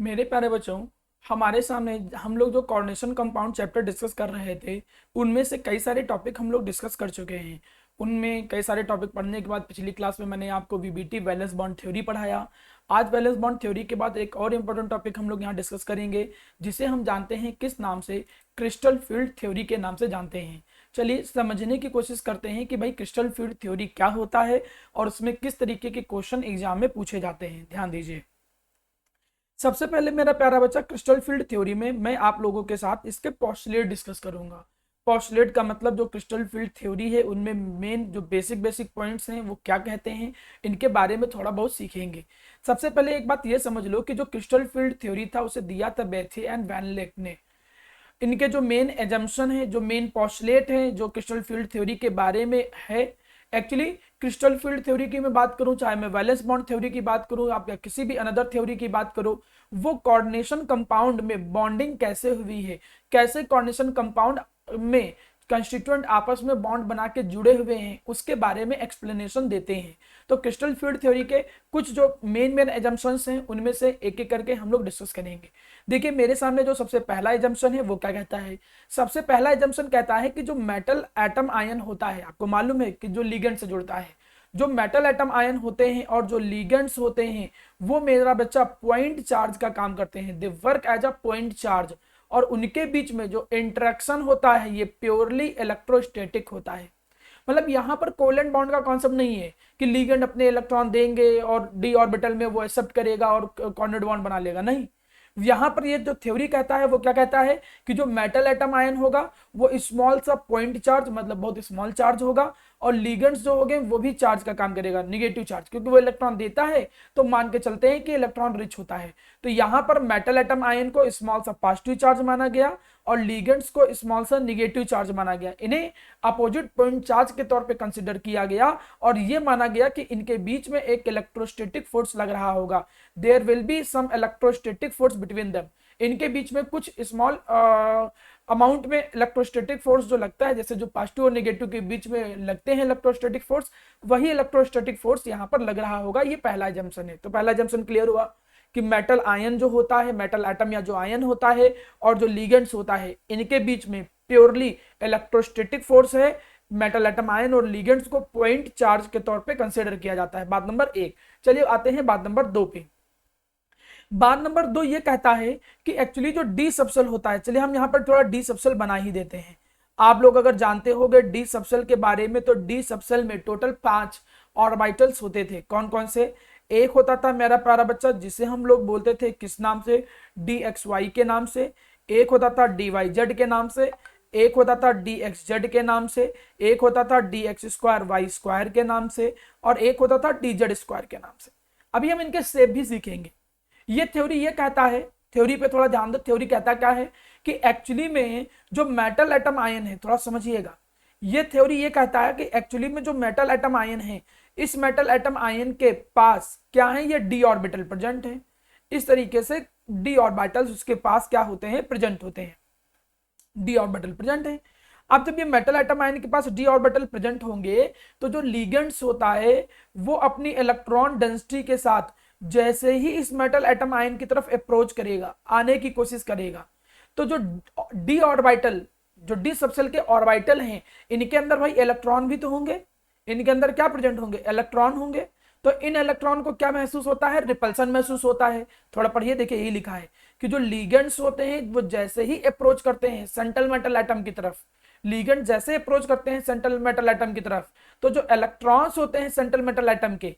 मेरे प्यारे बच्चों, हमारे सामने हम लोग जो कोऑर्डिनेशन कंपाउंड चैप्टर डिस्कस कर रहे थे, उनमें से कई सारे टॉपिक हम लोग डिस्कस कर चुके हैं। उनमें कई सारे टॉपिक पढ़ने के बाद पिछली क्लास में मैंने आपको वीबीटी वैलेंस बॉन्ड थ्योरी पढ़ाया। आज वैलेंस बॉन्ड थ्योरी के बाद एक और इम्पोर्टेंट टॉपिक हम लोग यहाँ डिस्कस करेंगे, जिसे हम जानते हैं किस नाम से, क्रिस्टल फील्ड थ्योरी के नाम से जानते हैं। चलिए समझने की कोशिश करते हैं कि भाई क्रिस्टल फील्ड थ्योरी क्या होता है और उसमें किस तरीके के क्वेश्चन एग्जाम में पूछे जाते हैं। ध्यान दीजिए। सबसे पहले मेरा प्यारा बच्चा, क्रिस्टल फील्ड थ्योरी में मैं आप लोगों के साथ इसके पोस्टुलेट डिस्कस करूंगा। पोस्टुलेट का मतलब जो क्रिस्टल फील्ड थ्योरी है उनमें मेन जो बेसिक बेसिक पॉइंट्स हैं वो क्या कहते हैं, इनके बारे में थोड़ा बहुत सीखेंगे। सबसे पहले एक बात ये समझ लो कि जो क्रिस्टल फील्ड थ्योरी था उसे दिया था बेथे एंड वैन लेक ने। इनके जो मेन एजम्पशन है, जो मेन पोस्टुलेट है जो क्रिस्टल फील्ड थ्योरी के बारे में है, एक्चुअली क्रिस्टल फील्ड थ्योरी की मैं बात करूं, चाहे मैं वैलेंस बॉन्ड थ्योरी की बात करूं, आप या किसी भी अनदर थ्योरी की बात करूं, वो कोऑर्डिनेशन कंपाउंड में बॉन्डिंग कैसे हुई है, कैसे कोऑर्डिनेशन कंपाउंड में कंस्टिट्यूएंट आपस में बॉन्ड बना के जुड़े हुए हैं, उसके बारे में एक्सप्लेनेशन देते हैं। तो क्रिस्टल फील्ड थ्योरी के कुछ जो मेन मेन एजम्पशंस हैं उनमें से एक एक करके हम लोग डिस्कस करेंगे। देखिए मेरे सामने जो सबसे पहला एजम्पशन है वो क्या कहता है। सबसे पहला एजम्पशन कहता है कि जो मेटल एटम आयन होता है, आपको मालूम है कि जो लिगेंड से जुड़ता है, जो मेटल एटम आयन होते हैं और जो लिगेंड्स होते हैं वो मेरा बच्चा पॉइंट चार्ज का काम करते हैं। They work as a point charge, और उनके बीच में जो इंटरेक्शन होता है ये प्योरली इलेक्ट्रोस्टैटिक होता है। मतलब यहाँ पर कोवेलेंट बॉन्ड का कॉन्सेप्ट नहीं है कि लिगेंड अपने इलेक्ट्रॉन देंगे और डी ऑर्बिटल में वो एक्सेप्ट करेगा और कॉर्नर बॉन्ड बना लेगा, नहीं। यहां पर ये जो थ्योरी कहता है वो क्या कहता है कि जो मेटल एटम आयन होगा वो स्मॉल सा पॉइंट चार्ज, मतलब बहुत स्मॉल चार्ज होगा, और लिगेंड्स जो होंगे वो भी चार्ज का काम करेगा, निगेटिव चार्ज, क्योंकि वो इलेक्ट्रॉन देता है तो मान के चलते हैं कि इलेक्ट्रॉन रिच होता है। तो यहां पर मेटल एटम आयन को स्मॉल सा पॉजिटिव चार्ज माना गया और लिगेंड्स को स्मॉल सा निगेटिव चार्ज माना गया। इन्हें अपोजिट पॉइंट चार्ज के तौर पे कंसीडर किया गया और ये माना गया कि इनके बीच में एक इलेक्ट्रोस्टैटिक फोर्स लग रहा होगा। There will be some electrostatic force between them. इनके बीच में कुछ स्मॉल अमाउंट में इलेक्ट्रोस्टैटिक फोर्स जो लगता है, जैसे जो पॉजिटिव और नेगेटिव के बीच में लगते हैं इलेक्ट्रोस्टैटिक फोर्स, वही इलेक्ट्रोस्टैटिक फोर्स यहाँ पर लग रहा होगा। ये पहला जंक्शन है। तो पहला जंक्शन क्लियर हुआ कि मेटल आयन जो होता है, मेटल एटम या जो आयन होता है और जो लिगेंड्स होता है, इनके बीच में प्योरली इलेक्ट्रोस्टैटिक फोर्स है। मेटल एटम आयन और लिगेंड्स को पॉइंट चार्ज के तौर पे कंसीडर किया जाता है। बात नंबर एक। चलिए आते हैं बात नंबर दो पे। बात नंबर दो ये कहता है कि एक्चुअली जो डी सबसेल होता है, चलिए हम यहाँ पर थोड़ा डी सबसेल बना ही देते हैं। आप लोग अगर जानते होंगे डी सबसेल के बारे में, तो डी सबसेल में टोटल 5 ऑर्बिटल्स होते थे। कौन कौन से? एक होता था मेरा प्यारा बच्चा जिसे हम लोग बोलते थे किस नाम से, डी एक्स वाई के नाम से। एक होता था डी वाई जेड के नाम से। एक होता था डी एक्स जेड के नाम से। एक होता था d x square Y square के नाम से। और एक होता था डी जेड स्क्वायर के नाम से। अभी हम इनके शेप भी सीखेंगे। ये थ्योरी ये कहता है, थ्योरी पे थोड़ा ध्यान दो, थ्योरी कहता क्या है कि एक्चुअली में जो मेटल एटम आयन है, थोड़ा समझिएगा, ये थ्योरी ये कहता है कि एक्चुअली में जो मेटल एटम आयन है, इस मेटल एटम आयन के पास क्या है, ये डी ऑर्बिटल प्रेजेंट है। इस तरीके से डी ऑर्बिटल्स उसके पास क्या होते हैं, प्रेजेंट होते हैं, डी ऑर्बिटल प्रेजेंट है। अब जब ये मेटल एटम आयन के पास डी ऑर्बिटल प्रेजेंट होंगे तो जो लिगेंड्स होता है वो अपनी इलेक्ट्रॉन डेंसिटी के साथ जैसे ही इस मेटल एटम आयन की तरफ अप्रोच करेगा, आने की कोशिश करेगा, तो जो डी ऑर्बिटल, जो डी सबसेल के ऑर्बिटल हैं, इनके अंदर भाई इलेक्ट्रॉन भी तो होंगे। इनके अंदर क्या प्रेजेंट होंगे, इलेक्ट्रॉन होंगे। तो इन इलेक्ट्रॉन को क्या महसूस होता है, रिपल्सन महसूस होता है। थोड़ा पढ़िए, देखिए यही लिखा है कि जो लिगेंड्स होते हैं वो जैसे ही अप्रोच करते हैं सेंट्रल मेटल एटम की तरफ, लिगेंड जैसे अप्रोच करते हैं सेंट्रल मेटल एटम की तरफ, तो जो इलेक्ट्रॉन्स होते हैं सेंट्रल मेटल एटम के,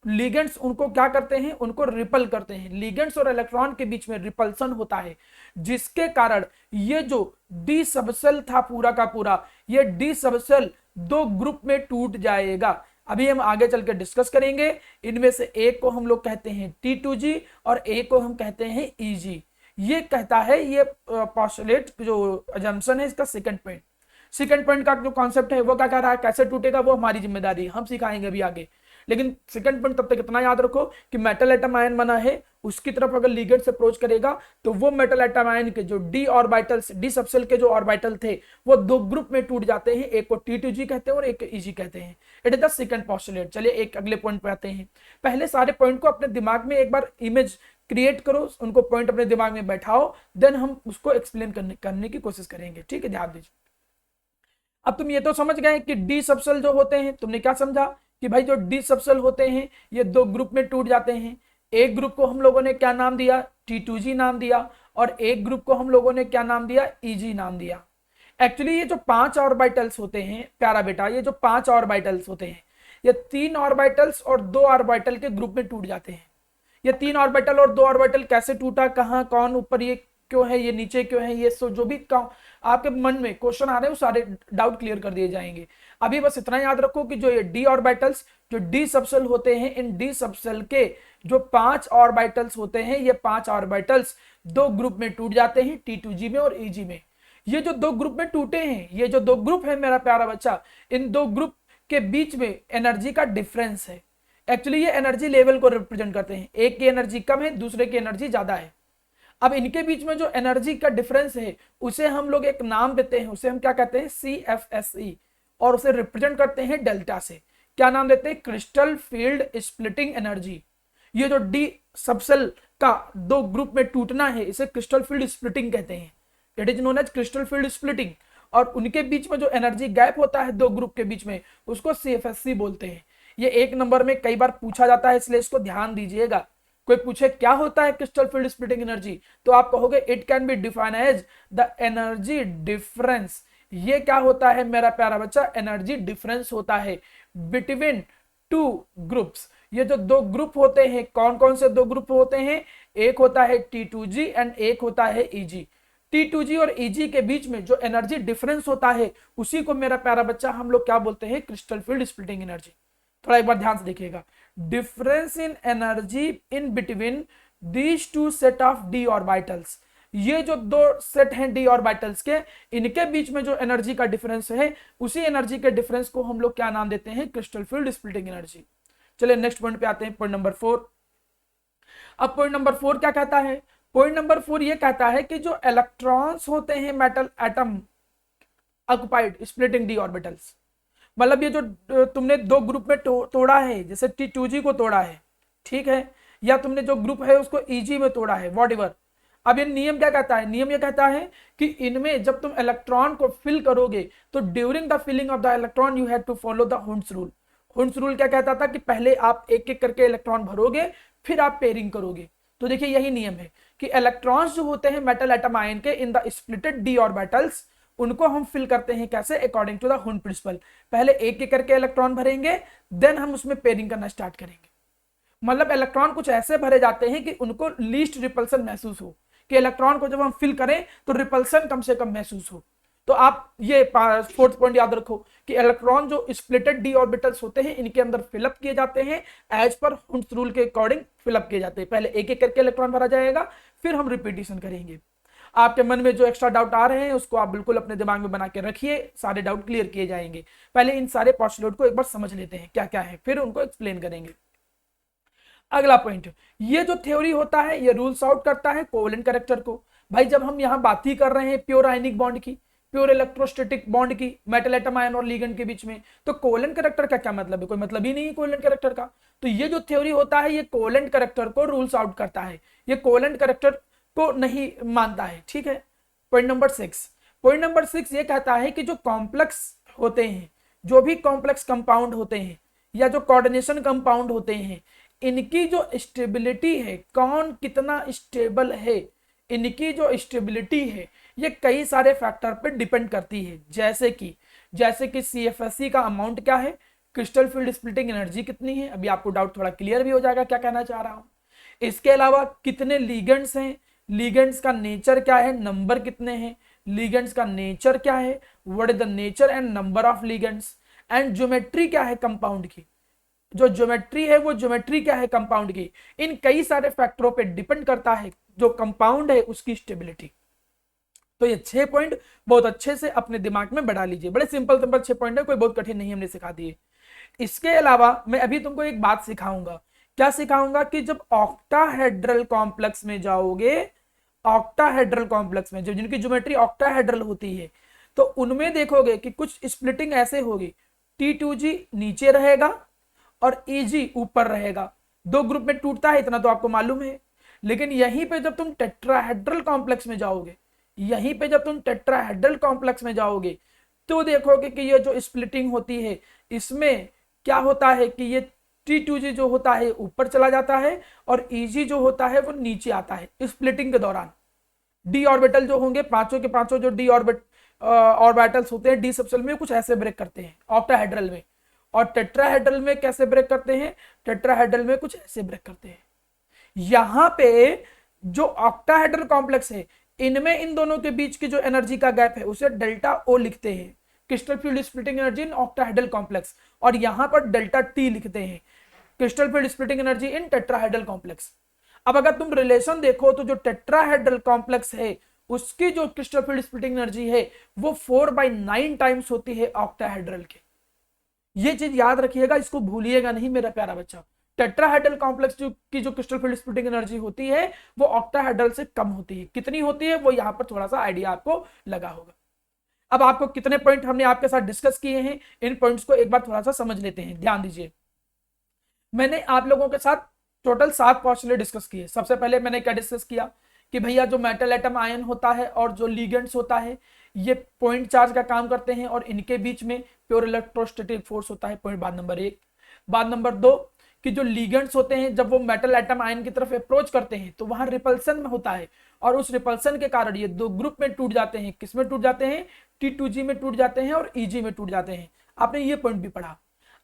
लिगेंड्स उनको क्या करते हैं, उनको रिपल करते हैं। लिगेंड्स और इलेक्ट्रॉन के बीच में रिपल्सन होता है, जिसके कारण ये जो डी सबसेल था पूरा का पूरा, ये डी सबसेल दो ग्रुप में टूट जाएगा। अभी हम आगे चल के डिस्कस करेंगे। इनमें से एक को हम लोग कहते हैं T2G और एक को हम कहते हैं EG। ये कहता है, ये पोस्टुलेट जो अजम्पशन है इसका सेकंड पॉइंट। सेकंड पॉइंट का जो कॉन्सेप्ट है वो क्या कह रहा है, कैसे टूटेगा वो हमारी जिम्मेदारी, हम सिखाएंगे अभी आगे। लेकिन सेकंड पॉइंट तब तक इतना याद रखो कि मेटल एटम आयन बना है, उसकी तरफ अगर लिगेंड से अप्रोच करेगा तो वो मेटल एटम आयन के जो डी ऑर्बिटल्स, डी सबसेल के जो ऑर्बिटल थे वो दो ग्रुप में टूट जाते हैं, एक को T2G कहते हैं और एक Eg कहते हैं। It is the second postulate. चलिए एक अगले पॉइंट पे आते हैं। पहले सारे पॉइंट को अपने दिमाग में एक बार इमेज क्रिएट करो, उनको पॉइंट अपने दिमाग में बैठाओ, देन हम उसको एक्सप्लेन करने की कोशिश करेंगे। ठीक है, ध्यान दीजिए। अब तुम ये तो समझ गए कि डी सबसेल जो होते हैं, तुमने क्या समझा कि भाई जो डी सबसेल होते हैं ये दो ग्रुप में टूट जाते हैं। एक ग्रुप को हम लोगों ने क्या नाम दिया, T2G नाम दिया, और एक ग्रुप को हम लोगों ने क्या नाम दिया, Eg नाम दिया। एक्चुअली ये जो 5 ऑर्बिटल्स होते हैं प्यारा बेटा, ये जो 5 ऑर्बिटल्स होते हैं ये 3 ऑर्बिटल्स और 2 ऑर्बिटल के ग्रुप में टूट जाते हैं। ये 3 ऑर्बिटल और 2 ऑर्बिटल कैसे टूटा, कहाँ, कौन ऊपर, ये क्यों है, ये नीचे क्यों है, ये जो भी आपके मन में क्वेश्चन आ रहे हैं वो सारे डाउट क्लियर कर दिए जाएंगे। अभी बस इतना याद रखो कि जो ये डी ऑर्बिटल्स, जो डी सबसेल होते हैं, इन डी सबसेल के जो 5 ऑर्बिटल्स होते हैं ये 5 ऑर्बिटल्स दो ग्रुप में टूट जाते हैं, T2G में और Eg में। ये जो दो ग्रुप में टूटे हैं, ये जो दो ग्रुप है मेरा प्यारा बच्चा, इन दो ग्रुप के बीच में एनर्जी का डिफरेंस है। एक्चुअली ये एनर्जी लेवल को रिप्रेजेंट करते हैं, एक की एनर्जी कम है, दूसरे की एनर्जी ज्यादा है। अब इनके बीच में जो एनर्जी का डिफरेंस है उसे हम लोग एक नाम देते हैं, उसे हम क्या कहते हैं, CFSE, और उसे रिप्रेजेंट करते हैं डेल्टा से। क्या नाम देते हैं, क्रिस्टल फील्ड स्प्लिटिंग एनर्जी। ये जो डी सबसेल का दो ग्रुप में टूटना है इसे क्रिस्टल फील्ड स्प्लिटिंग कहते हैं, it is known as crystal field splitting. और उनके बीच में जो एनर्जी गैप होता है दो ग्रुप के बीच में उसको CFSE बोलते हैं। ये एक नंबर में कई बार पूछा जाता है, इसलिए इसको ध्यान दीजिएगा। कोई पूछे क्या होता है क्रिस्टल फील्ड स्प्लिटिंग एनर्जी, तो आप कहोगे it can be defined as the energy difference. ये क्या होता है मेरा प्यारा बच्चा, एनर्जी डिफरेंस होता है बिटवीन टू ग्रुप्स। ये जो दो ग्रुप होते हैं, कौन कौन से दो ग्रुप होते हैं, एक होता है T2G एंड एक होता है Eg। T2G और Eg के बीच में जो एनर्जी डिफरेंस होता है उसी को मेरा प्यारा बच्चा हम लोग क्या बोलते हैं, क्रिस्टल फील्ड स्प्लिटिंग एनर्जी। थोड़ा एक बार ध्यान से देखिएगा, difference in energy in between these two set of D orbitals. ये जो दो सेट हैं डी ऑर्बिटल्स के, इनके बीच में जो एनर्जी का डिफरेंस है उसी एनर्जी के डिफरेंस को हम लोग क्या नाम देते हैं, क्रिस्टल फील्ड स्प्लिटिंग एनर्जी। चलिए नेक्स्ट पॉइंट पे आते हैं, पॉइंट नंबर 4। अब पॉइंट नंबर 4 क्या कहता है, पॉइंट नंबर 4 ये कहता है कि जो इलेक्ट्रॉन्स होते हैं metal atom occupied splitting D orbitals, मतलब ये जो तुमने दो ग्रुप में तोड़ा है, जैसे T2G को तोड़ा है, ठीक है, या तुमने जो ग्रुप है उसको Eg में तोड़ा है, व्हाटएवर। अब ये नियम क्या कहता है, नियम ये कहता है कि इनमें जब तुम इलेक्ट्रॉन को फिल करोगे तो during the filling of the electron you have to follow the Hund's rule. Hund's rule क्या कहता था कि पहले आप एक एक करके इलेक्ट्रॉन भरोगे फिर आप पेयरिंग करोगे। तो देखिए यही नियम है कि इलेक्ट्रॉन्स जो होते हैं मेटल एटम आयन के in the splitted d orbitals, उनको हम फिल करते हैं कैसे, according to the Hund principle. पहले एक एक करके इलेक्ट्रॉन भरेंगे, देन हम उसमें पेयरिंग करना स्टार्ट करेंगे। मतलब इलेक्ट्रॉन कुछ ऐसे भरे जाते हैं कि उनको लीस्ट रिपल्सन महसूस हो, कि इलेक्ट्रॉन को जब हम फिल करें तो रिपल्सन कम से कम महसूस हो। तो आप ये 4th पॉइंट याद रखो कि इलेक्ट्रॉन जो स्प्लिटेड डी ऑर्बिटल्स होते हैं इनके अंदर फिलअप किए जाते हैं, एज पर हुंड्स रूल के अकॉर्डिंग फिलअप किए जाते हैं। पहले एक एक करके इलेक्ट्रॉन भरा जाएगा, फिर हम रिपीटिशन करेंगे। आपके मन में जो एक्स्ट्रा डाउट आ रहे हैं उसको आप बिल्कुल अपने दिमाग में बना के रखिए, सारे डाउट क्लियर किए जाएंगे। पहले इन सारे पोस्टुलेट को एक बार समझ लेते हैं क्या क्या है, फिर उनको एक्सप्लेन करेंगे। अगला पॉइंट, ये जो थ्योरी होता है ये रूल्स आउट करता है कोवेलेंट कैरेक्टर को। भाई जब हम यहाँ बात ही कर रहे हैं प्योर आयनिक बॉन्ड की, प्योर इलेक्ट्रोस्टैटिक बॉन्ड की मेटल एटम आयन और लिगेंड के बीच में, तो कोवेलेंट कैरेक्टर का क्या मतलब है, कोई मतलब ही नहीं है कोवेलेंट कैरेक्टर का। तो ये जो थ्योरी होता है ये कोवेलेंट कैरेक्टर को रूल्स आउट करता है, ये कोवेलेंट कैरेक्टर को नहीं मानता है, ठीक है। पॉइंट नंबर 6, पॉइंट नंबर 6 ये कहता है कि जो कॉम्प्लेक्स होते हैं, जो भी कॉम्प्लेक्स कंपाउंड होते हैं या जो कोऑर्डिनेशन कंपाउंड होते हैं, इनकी जो स्टेबिलिटी है, कौन कितना स्टेबल है, इनकी जो स्टेबिलिटी है ये कई सारे फैक्टर पर डिपेंड करती है। जैसे कि CFSE का अमाउंट क्या है, क्रिस्टल फील्ड स्प्लिटिंग एनर्जी कितनी है, अभी आपको डाउट थोड़ा क्लियर भी हो जाएगा क्या कहना चाह रहा हूं। इसके अलावा कितने लिगेंड्स हैं, लिगेंड्स का नेचर क्या है, नंबर कितने हैं, लिगेंड्स का नेचर क्या है, what is the nature and number of ligands, and geometry क्या है कंपाउंड की, जो ज्योमेट्री है वो ज्योमेट्री क्या है कंपाउंड की। इन कई सारे फैक्टरों पे डिपेंड करता है जो कंपाउंड है उसकी स्टेबिलिटी। तो ये 6 पॉइंट बहुत अच्छे से अपने दिमाग में बढ़ा लीजिए, बड़े सिंपल 6 पॉइंट है, कोई बहुत कठिन नहीं, हमने सिखा दिए। इसके अलावा मैं अभी तुमको एक बात सिखाऊंगा। क्या सिखाऊंगा कि जब ऑक्टाहेड्रल कॉम्प्लेक्स में जाओगे, ऑक्टाहेड्रल कॉम्प्लेक्स में जो जिनकी ज्योमेट्री ऑक्टाहेड्रल होती है, तो उनमें देखोगे कि कुछ स्प्लिटिंग ऐसे होगी, T2G नीचे रहेगा और EG ऊपर रहेगा। दो ग्रुप में टूटता है, इतना तो आपको मालूम है। लेकिन यहीं पे जब तुम टेट्राहेड्रल कॉम्प्लेक्स में जाओगे, यहीं पे जब तुम टेट्राहेड्रल कॉम्प्लेक्स में जाओगे, तो देखोगे कि ये जो स्प्लिटिंग होती है, इसमें क्या होता है कि ये T2G जो होता है ऊपर चला जाता है और EG जो होता है वो नीचे आता है स्प्लिटिंग के दौरान। डी ऑर्बिटल जो होंगे, पांचों के पांचों जो डी ऑर्बिटल्स होते हैं डी सबसेल में, कुछ ऐसे ब्रेक करते हैं ऑक्टाहेड्रल में। और टेट्राहेड्रल में कैसे ब्रेक करते हैं? टेट्राहेड्रल में कुछ ऐसे ब्रेक करते हैं। यहां पे जो ऑक्टाहेड्रल कॉम्प्लेक्स है, इनमें इन दोनों के बीच की जो एनर्जी का गैप है उसे डेल्टा ओ लिखते हैं, crystal field splitting energy in octahedral complex. और यहां पर डेल्टा टी लिखते हैं, crystal field splitting energy in tetrahedral complex. अब अगर तुम रिलेशन देखो तो जो टेट्राहेड्रल कॉम्प्लेक्स है उसकी जो क्रिस्टल फील्ड स्प्लिटिंग एनर्जी है वो 4/9 टाइम्स होती है ऑक्टाहेड्रल के। ये चीज याद रखिएगा, इसको भूलिएगा नहीं मेरा प्यारा बच्चा। टेट्राहेड्रल कॉम्प्लेक्स की जो क्रिस्टल फील्ड स्प्लिटिंग एनर्जी होती है वो ऑक्टाहेड्रल से कम होती है। कितनी होती है वो यहां पर थोड़ा सा आइडिया आपको लगा होगा। अब आपको कितने पॉइंट हमने आपके साथ डिस्कस किए हैं, इन पॉइंट्स को एक बार थोड़ा सा समझ लेते हैं। ध्यान दीजिए, मैंने आप लोगों के साथ टोटल 7 पॉस्टुलेट डिस्कस किए। सबसे पहले मैंने क्या डिस्कस किया कि भैया जो मेटल एटम आयन होता है और जो लिगेंड्स होता है ये पॉइंट चार्ज का काम करते हैं और इनके बीच में प्योर इलेक्ट्रोस्टैटिक फोर्स होता है। पॉइंट बात नंबर 1। बात नंबर 2 कि जो लिगेंड्स होते हैं जब वो मेटल एटम आयन की तरफ अप्रोच करते हैं तो वहां रिपल्सन में होता है और उस रिपल्सन के कारण ये दो ग्रुप में टूट जाते हैं। किस में टूट जाते हैं? T2G में टूट जाते हैं और EG में टूट जाते हैं। आपने ये पॉइंट भी पढ़ा।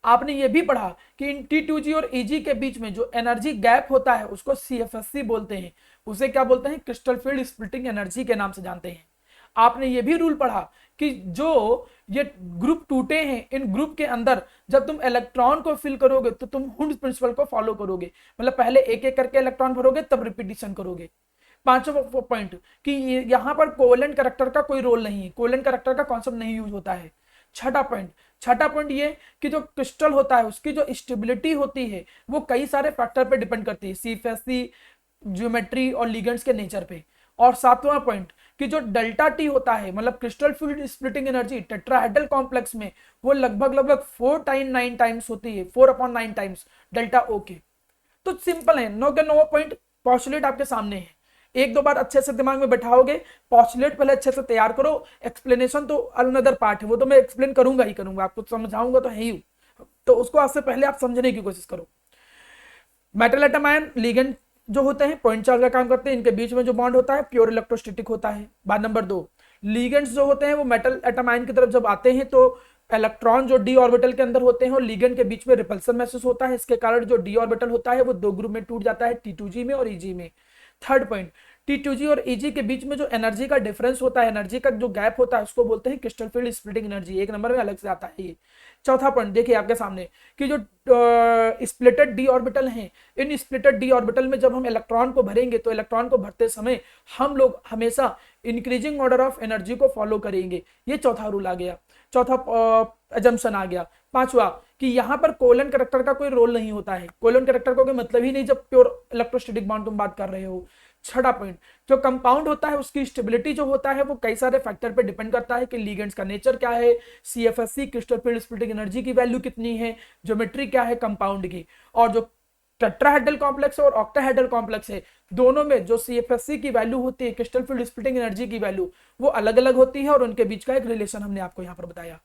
आपने ये भी पढ़ा कि इन T2G और EG के बीच में जो एनर्जी गैप होता है उसको CFSC बोलते हैं। उसे क्या बोलते हैं? क्रिस्टल फील्ड स्प्लिटिंग एनर्जी के नाम से जानते हैं। आपने ये भी रूल पढ़ा कि जो ये ग्रुप टूटे हैं, इन ग्रुप के अंदर जब तुम इलेक्ट्रॉन को फिल करोगे तो तुम हुंड प्रिंसिपल को फॉलो करोगे, मतलब पहले एक एक करके इलेक्ट्रॉन भरोगे तब रिपीटिशन करोगे। पांचवा पॉइंट कि यहां पर कोवेलेंट कैरेक्टर का कोई रोल नहीं है, कोवेलेंट कैरेक्टर का कॉन्सेप्ट नहीं यूज होता है। छठा पॉइंट ये कि जो क्रिस्टल होता है उसकी जो स्टेबिलिटी होती है वो कई सारे फैक्टर पे डिपेंड करती है, CFSC, ज्योमेट्री और लिगेंड्स के नेचर पे। और सातवां पॉइंट कि जो डेल्टा टी होता है, मतलब crystal field splitting energy tetrahedral complex में, वो लगभग 4/9 टाइम्स होती है, 4/9 टाइम्स डेल्टा ओ के। तो सिंपल है, नो के नो पॉइंट पॉस्टुलेट आपके सामने है। एक दो बार अच्छे से दिमाग में बैठाओगे, पॉस्टुलेट पहले अच्छे से तैयार करो, एक्सप्लेनेशन तो अनदर पार्ट है, वो तो मैं एक्सप्लेन करूंगा ही करूंगा, आपको समझाऊंगा तो है ही, तो उसको आपसे पहले आप समझने की कोशिश करो। मेटल एटम आयन लिगेंड जो होते हैं पॉइंट चार्ज का काम करते हैं, इनके बीच में जो बॉन्ड होता है प्योर इलेक्ट्रोस्टैटिक होता है। बात नंबर 2, लिगेंड्स जो होते हैं वो मेटल एटम आयन की तरफ जब आते हैं तो इलेक्ट्रॉन जो डी ऑर्बिटल के अंदर होते हैं और लिगेंड के बीच में रिपल्सन महसूस होता है, इसके कारण जो डी ऑर्बिटल होता है वो दो ग्रुप में टूट जाता है, T2G में और EG में। थर्ड पॉइंट, T2G और EG के बीच में जो एनर्जी का डिफरेंस होता है, एनर्जी का जो गैप होता है उसको बोलते हैं क्रिस्टल फील्ड स्प्लिटिंग एनर्जी, एक नंबर में अलग से आता है ये। चौथा पॉइंट देखिए आपके सामने कि जो स्प्लिटेड डी ऑर्बिटल हैं, इन स्प्लिटेड डी ऑर्बिटल में जब हम इलेक्ट्रॉन को भरेंगे तो इलेक्ट्रॉन को भरते समय हम लोग हमेशा इंक्रीजिंग ऑर्डर ऑफ एनर्जी को फॉलो करेंगे। ये चौथा रूल आ गया, चौथा अजम्पशन आ गया। पांचवा कि यहां पर कोवेलेंट कैरेक्टर का कोई रोल नहीं होता है, कोवेलेंट कैरेक्टर का कोई मतलब ही नहीं जब प्योर इलेक्ट्रोस्टैटिक बॉन्ड तुम बात कर रहे हो। छठा पॉइंट, जो कंपाउंड होता है उसकी स्टेबिलिटी जो होता है वो कई सारे फैक्टर पे डिपेंड करता है कि लिगेंड्स का नेचर क्या है, CFSC crystal field splitting energy की वैल्यू कितनी है, ज्योमेट्री क्या है कंपाउंड की, और जो टेट्राहेड्रल कॉम्प्लेक्स और ऑक्टाहेड्रल कॉम्प्लेक्स है दोनों में जो CFSC की वैल्यू होती है, क्रिस्टल फील्ड स्प्लिटिंग एनर्जी की वैल्यू, वो अलग अलग होती है और उनके बीच का एक रिलेशन हमने आपको यहाँ पर बताया।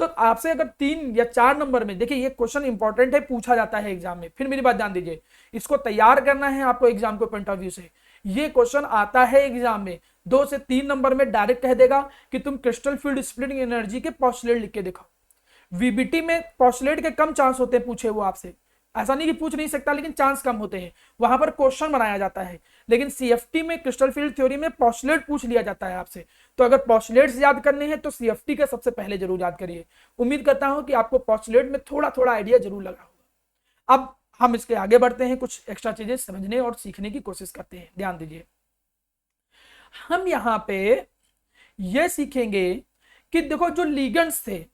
तो आपसे अगर 3 या 4 नंबर में, देखिए ये क्वेश्चन इंपॉर्टेंट है, पूछा जाता है एग्जाम में, फिर मेरी बात ध्यान दीजिए, इसको तैयार करना है आपको एग्जाम को पॉइंट ऑफ व्यू से। ये क्वेश्चन आता है एग्जाम में 2 से 3 नंबर में, डायरेक्ट कह देगा कि तुम क्रिस्टल फील्ड स्प्लिटिंग एनर्जी के पॉस्टुलेट लिख के दिखाओ। VBT में पॉस्टुलेट के कम चांस होते हैं पूछे वो आपसे, ऐसा नहीं कि पूछ नहीं सकता लेकिन चांस कम होते हैं, वहां पर क्वेश्चन बनाया जाता है। लेकिन CFT में क्रिस्टल फील्ड थ्योरी में पॉस्टुलेट पूछ लिया जाता है आपसे, तो अगर पॉस्टुलेट्स याद करने हैं तो CFT का सबसे पहले जरूर याद करिए। उम्मीद करता हूं कि आपको पॉस्टुलेट में थोड़ा थोड़ा आइडिया जरूर लगा होगा। अब हम इसके आगे बढ़ते हैं, कुछ एक्स्ट्रा चीजें समझने और सीखने की कोशिश करते हैं। ध्यान दीजिए, हम यहां पे ये सीखेंगे कि देखो जो लिगेंड्स थे,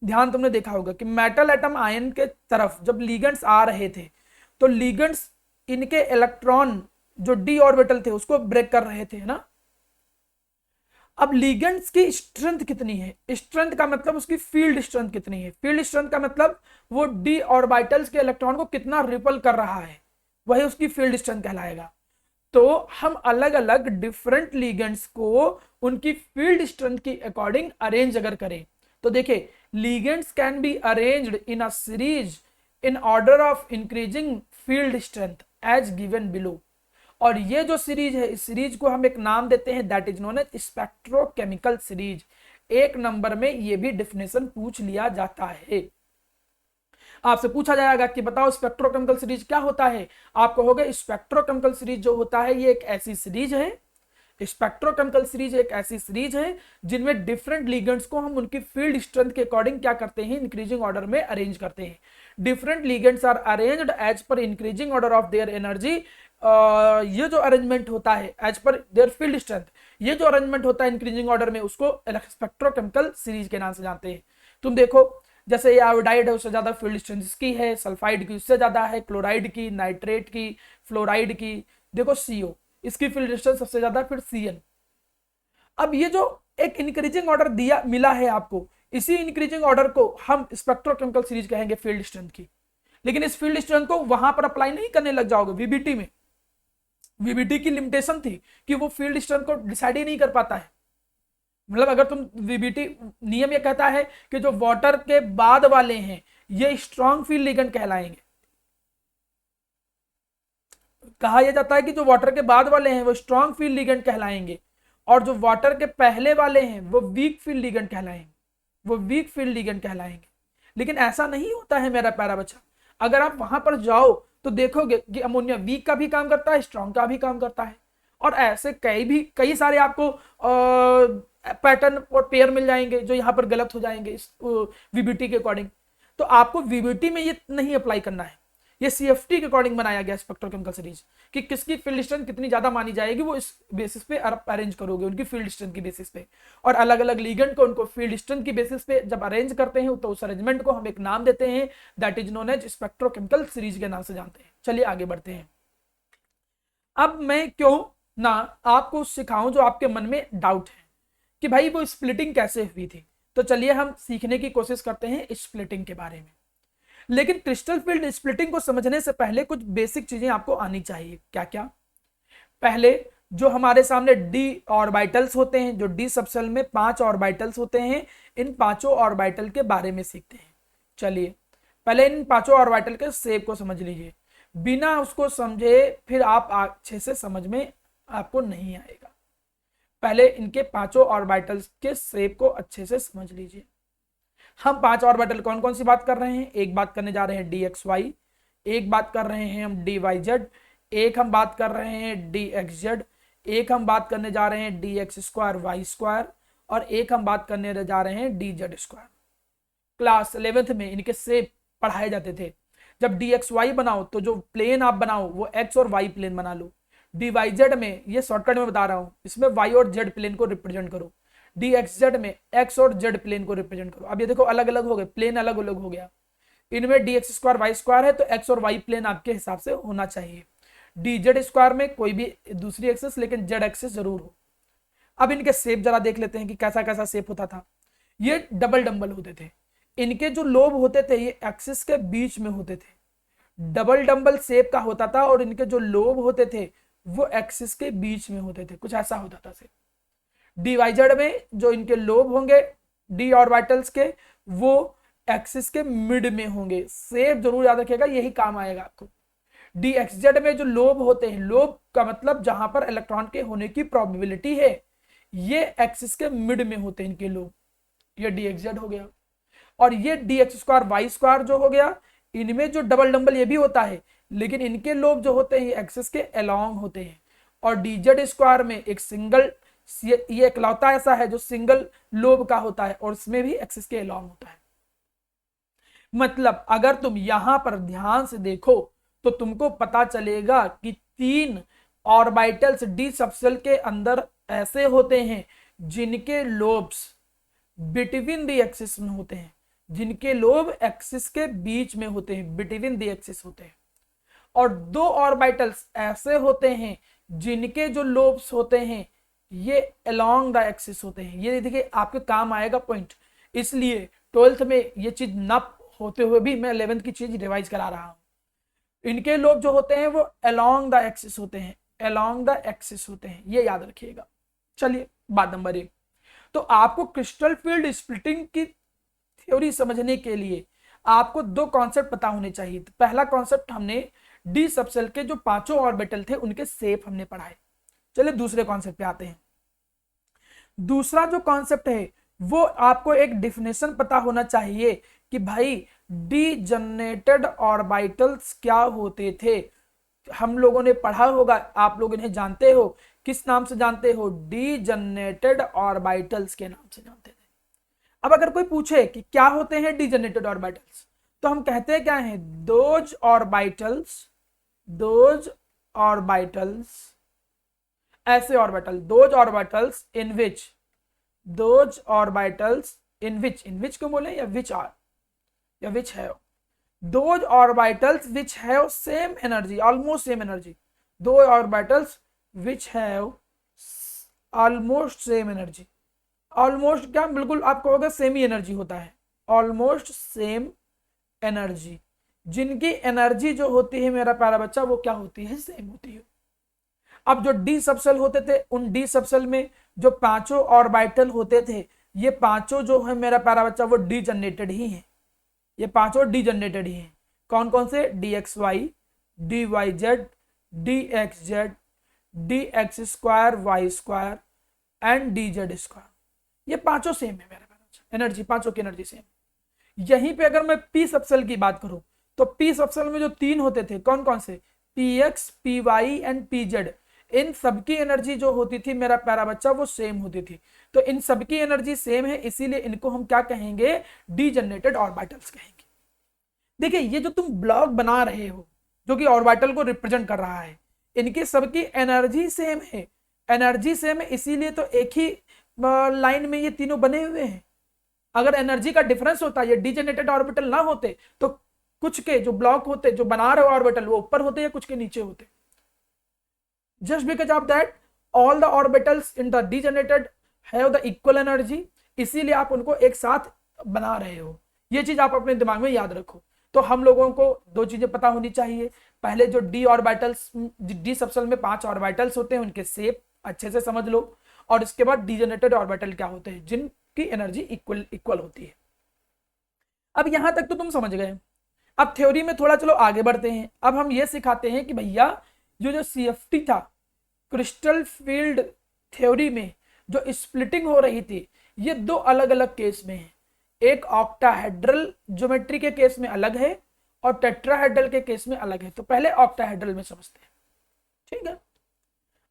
ध्यान तुमने देखा होगा कि मेटल एटम आयन के तरफ जब लिगेंड्स आ रहे थे तो लिगेंड्स इनके इलेक्ट्रॉन जो डी ऑर्बिटल थे उसको ब्रेक कर रहे थे ना। अब लिगेंड्स की स्ट्रेंथ कितनी है, स्ट्रेंथ का मतलब उसकी फील्ड स्ट्रेंथ कितनी है, फील्ड स्ट्रेंथ का मतलब वो डी ऑर्बिटल्स के इलेक्ट्रॉन को कितना रिपल कर रहा है, वही उसकी फील्ड स्ट्रेंथ कहलाएगा। तो हम अलग अलग डिफरेंट लिगेंड्स को उनकी फील्ड स्ट्रेंथ की अकॉर्डिंग अरेंज अगर करें तो देखिए ligands can be arranged in a series in order of increasing field strength as given below. और ये जो सीरीज है इस सीरीज को हम एक नाम देते हैं that is known as spectrochemical series. एक नंबर में ये भी डेफिनेशन पूछ लिया जाता है। आपसे पूछा जाएगा कि बताओ स्पेक्ट्रोकेमिकल सीरीज क्या होता है, आप कहोगे स्पेक्ट्रोकेमिकल सीरीज जो होता है ये एक ऐसी सीरीज है, स्पेक्ट्रोकेमिकल सीरीज एक ऐसी सीरीज है जिनमें डिफरेंट लिगेंड्स को हम उनकी फील्ड स्ट्रेंथ के अकॉर्डिंग क्या करते हैं, इंक्रीजिंग ऑर्डर में अरेंज करते हैं। Different ligands are arranged as per increasing order of their energy. ये जो अरेंजमेंट होता है as per their field strength, ये जो अरेंजमेंट होता है इंक्रीजिंग ऑर्डर में उसको स्पेक्ट्रोकेमिकल सीरीज के नाम से जानते हैं। तुम देखो जैसे ये आयोडाइड है उससे ज्यादा फील्ड स्ट्रेंथ इसकी है, सल्फाइड की उससे ज्यादा है, क्लोराइड की, नाइट्रेट की, फ्लोराइड की, देखो सीओ इसकी फील्ड स्ट्रेंथ सबसे ज्यादा, फिर सीएन। अब ये जो एक इंक्रीजिंग ऑर्डर दिया मिला है आपको, इसी इंक्रीजिंग ऑर्डर को हम स्पेक्ट्रोकेमिकल सीरीज कहेंगे फील्ड स्ट्रेंथ की। लेकिन इस फील्ड स्ट्रेंथ को वहां पर अप्लाई नहीं करने लग जाओगे वीबीटी में। वीबीटी की लिमिटेशन थी कि वो फील्ड स्ट्रेंथ को डिसाइड ही नहीं कर पाता है। मतलब अगर तुम वीबीटी नियम ये कहता है कि जो वाटर के बाद वाले हैं ये स्ट्रॉन्ग फील्ड लिगेंड कहलाएंगे। कहा यह जाता है कि जो वाटर के बाद वाले हैं वो स्ट्रॉन्ग फील्ड लिगेंड कहलाएंगे और जो वाटर के पहले वाले हैं वो वीक फील्ड लिगेंड कहलाएंगे, वो वीक फील्ड लिगेंड कहलाएंगे। लेकिन ऐसा नहीं होता है मेरा प्यारा बच्चा। अगर आप वहां पर जाओ तो देखोगे कि अमोनिया वीक का भी काम करता है, स्ट्रॉन्ग का भी काम करता है। और ऐसे कई सारे आपको पैटर्न और पेयर मिल जाएंगे जो यहाँ पर गलत हो जाएंगे इस वीबीटी के अकॉर्डिंग। तो आपको वीबीटी में ये नहीं अप्लाई करना है, ये सीएफटी के अकॉर्डिंग बनाया गया स्पेक्ट्रोकेमिकल सीरीज कि किसकी फील्ड स्ट्रेंथ कितनी ज्यादा मानी जाएगी वो इस बेसिस पे अरेंज करोगे, उनकी फील्ड स्ट्रेंथ की बेसिस पे। और अलग अलग लिगेंड को उनको फील्ड स्ट्रेंथ की बेसिस पे जब अरेंज करते हैं तो उस अरेंजमेंट को हम एक नाम देते हैं that is known as spectrochemical series के नाम से जानते हैं। चलिए आगे बढ़ते हैं। अब मैं क्यों ना आपको सिखाऊं जो आपके मन में डाउट है कि भाई वो स्प्लिटिंग कैसे हुई थी, तो चलिए हम सीखने की कोशिश करते हैं स्प्लिटिंग के बारे में। लेकिन क्रिस्टल फील्ड स्प्लिटिंग को समझने से पहले कुछ बेसिक चीजें आपको आनी चाहिए। क्या क्या? पहले जो हमारे सामने डी ऑर्बिटल्स होते हैं, जो डी सबसेल में 5 ऑर्बिटल्स होते हैं, इन 5 ऑर्बिटल के बारे में सीखते हैं। चलिए पहले इन 5 ऑर्बिटल के शेप को समझ लीजिए। बिना उसको समझे फिर आप अच्छे से समझ में आपको नहीं आएगा। पहले इनके 5 ऑर्बिटल्स के शेप को अच्छे से समझ लीजिए। हम 5 ऑर्बिटल कौन कौन सी बात कर रहे हैं? एक बात करने जा रहे हैं डी एक्स वाई, एक बात कर रहे हैं हम डी वाई जेड, एक हम बात कर रहे हैं डी एक्स जेड, एक हम बात करने जा रहे हैं d x square Y square, और एक हम बात करने जा रहे हैं D Z square. Class 11th में इनके शेप पढ़ाए जाते थे। जब डी एक्स वाई बनाओ तो जो प्लेन आप बनाओ वो एक्स और वाई प्लेन बना लो। डी वाई जेड में, ये शॉर्टकट में बता रहा हूं, इसमें वाई और जेड प्लेन को रिप्रेजेंट करो। डी एक्स जेड में एक्स और जेड प्लेन को रिप्रेजेंट करो। अब ये देखो अलग अलग हो गए, प्लेन अलग अलग हो गया। इनमें d x square Y square है तो एक्स और वाई प्लेन आपके हिसाब से होना चाहिए। डी जेड स्क्वायर में कोई भी दूसरी एक्सेस, लेकिन जेड एक्सेस जरूर हो। अब इनके शेप जरा देख लेते हैं कि कैसा कैसा शेप होता था। ये डबल डंबल होते थे। इनके जो लोब होते थे ये एक्सिस के बीच में होते थे। डबल डंबल शेप का होता था और इनके जो लोब होते थे वो एक्सिस के बीच में होते थे, कुछ ऐसा होता था। डी वाई जेड में जो इनके लोब होंगे डी ऑर्बिटल्स के वो एक्सिस के मिड में होंगे। शेप जरूर याद रखिएगा, यही काम आएगा आपको। डी एक्स जेड में जो लोब होते हैं, लोब का मतलब जहां पर इलेक्ट्रॉन के होने की प्रोबेबिलिटी है, ये एक्सिस के मिड में होते हैं इनके लोब। ये डी एक्स जेड हो गया। और ये d x square Y square जो हो गया, इनमें जो डबल डंबल ये भी होता है, लेकिन इनके लोब जो होते हैं एक्सिस के अलोंग होते हैं। और डी जेड स्क्वायर में एक सिंगल, ये इकलौता ऐसा है जो सिंगल लोब का होता है और इसमें भी एक्सिस के अलोंग होता है। मतलब अगर तुम यहां पर ध्यान से देखो तो तुमको पता चलेगा कि 3 ऑर्बिटल्स डी सबसेल के अंदर ऐसे होते हैं जिनके लोब्स बिटवीन द एक्सिस में होते हैं, जिनके लोब एक्सिस के बीच में होते हैं, बिटवीन द एक्सिस होते हैं। और 2 ऑर्बिटल्स ऐसे होते हैं जिनके जो लोब्स होते हैं ये अलोंग द एक्सिस होते हैं। ये देखिए आपके काम आएगा पॉइंट, इसलिए 12th में ये चीज न होते हुए भी मैं 11th की चीज रिवाइज करा रहा हूं। इनके लोब जो होते हैं वो अलोंग द एक्सिस होते हैं, अलोंग द एक्सिस होते हैं, ये याद रखिएगा। चलिए बात नंबर 1, तो आपको क्रिस्टल फील्ड स्प्लिटिंग की थ्योरी समझने के लिए आपको 2 कॉन्सेप्ट पता होने चाहिए। तो पहला कॉन्सेप्ट हमने डी सबसेल के जो 5 ऑर्बिटल थे उनके शेप हमने पढ़ाए। चलिए दूसरे कॉन्सेप्ट पे आते हैं। दूसरा जो कॉन्सेप्ट है वो आपको एक डिफिनेशन पता होना चाहिए कि भाई डीजनरेटेड ऑर्बिटल्स क्या होते थे। हम लोगों ने पढ़ा होगा, आप लोग इन्हें जानते हो, किस नाम से जानते हो? डीजनरेटेड ऑर्बिटल्स के नाम से जानते थे। अब अगर कोई पूछे कि क्या होते हैं डीजनरेटेड ऑर्बिटल्स, तो हम कहते हैं क्या है? दोज ऑर्बिटल्स ऐसे orbital, those orbitals in which क्यों बोले, या विच आर या which have, those orbitals which have same energy, almost same energy, दो orbitals which have almost same energy. Almost क्या, बिल्कुल आप कहोगे सेम ही एनर्जी होता है, ऑलमोस्ट सेम एनर्जी, जिनकी एनर्जी जो होती है मेरा प्यारा बच्चा वो क्या होती है? सेम होती है। अब जो डी सबसेल होते थे, उन डी सबसेल में जो 5 ऑर्बिटल होते थे, ये 5 जो है मेरा प्यारा बच्चा वो डीजनरेटेड ही है, ये 5 डीजनरेटेड ही है। कौन कौन से? D x Y, D Y Z, D x Z, D x square Y square and D Z square. ये 5 सेम है मेरा प्यारा बच्चा, एनर्जी 5 की एनर्जी सेम। यहीं पे अगर मैं पी सबसेल की बात करूं तो पी सबसेल में जो 3 होते थे, कौन कौन से? P X, P Y and P Z. इन सबकी एनर्जी जो होती थी मेरा प्यारा बच्चा वो सेम होती थी। तो इन सबकी एनर्जी सेम है, इसीलिए इनको हम क्या कहेंगे? डीजनरेटेड ऑर्बिटल्स कहेंगे। देखिए ये जो तुम ब्लॉक बना रहे हो जो कि ऑर्बिटल को रिप्रेजेंट कर रहा है, इनकी सबकी एनर्जी सेम है, एनर्जी सेम है, इसीलिए तो एक ही लाइन में ये तीनों बने हुए हैं। अगर एनर्जी का डिफरेंस होता, ये डीजनरेटेड ऑर्बिटल ना होते तो कुछ के जो ब्लॉक होते, जो बना रहे ऑर्बिटल, वो ऊपर होते या कुछ के नीचे होते। Just because of that all the orbitals in the degenerated have the equal energy, इसीलिए आप उनको एक साथ बना रहे हो। ये चीज आप अपने दिमाग में याद रखो। तो हम लोगों को 2 चीजें पता होनी चाहिए। पहले जो डी ऑर्बिटल्स, डी सबसेल में 5 ऑर्बिटल्स होते हैं, उनके शेप अच्छे से समझ लो। और इसके बाद डीजनरेटेड ऑर्बिटल क्या होते हैं, जिनकी एनर्जी इक्वल होती है। अब यहां तक तो तुम समझ गए। अब थ्योरी में थोड़ा चलो आगे बढ़ते हैं। अब हम ये सिखाते हैं कि भैया जो सीएफटी था, क्रिस्टल फील्ड थ्योरी में जो स्प्लिटिंग हो रही थी, ये 2 अलग अलग केस में है। एक ऑक्टाहेड्रल ज्योमेट्री के केस में अलग है और टेट्राहेड्रल के केस में अलग है। तो पहले ऑक्टाहेड्रल में समझते हैं, ठीक है।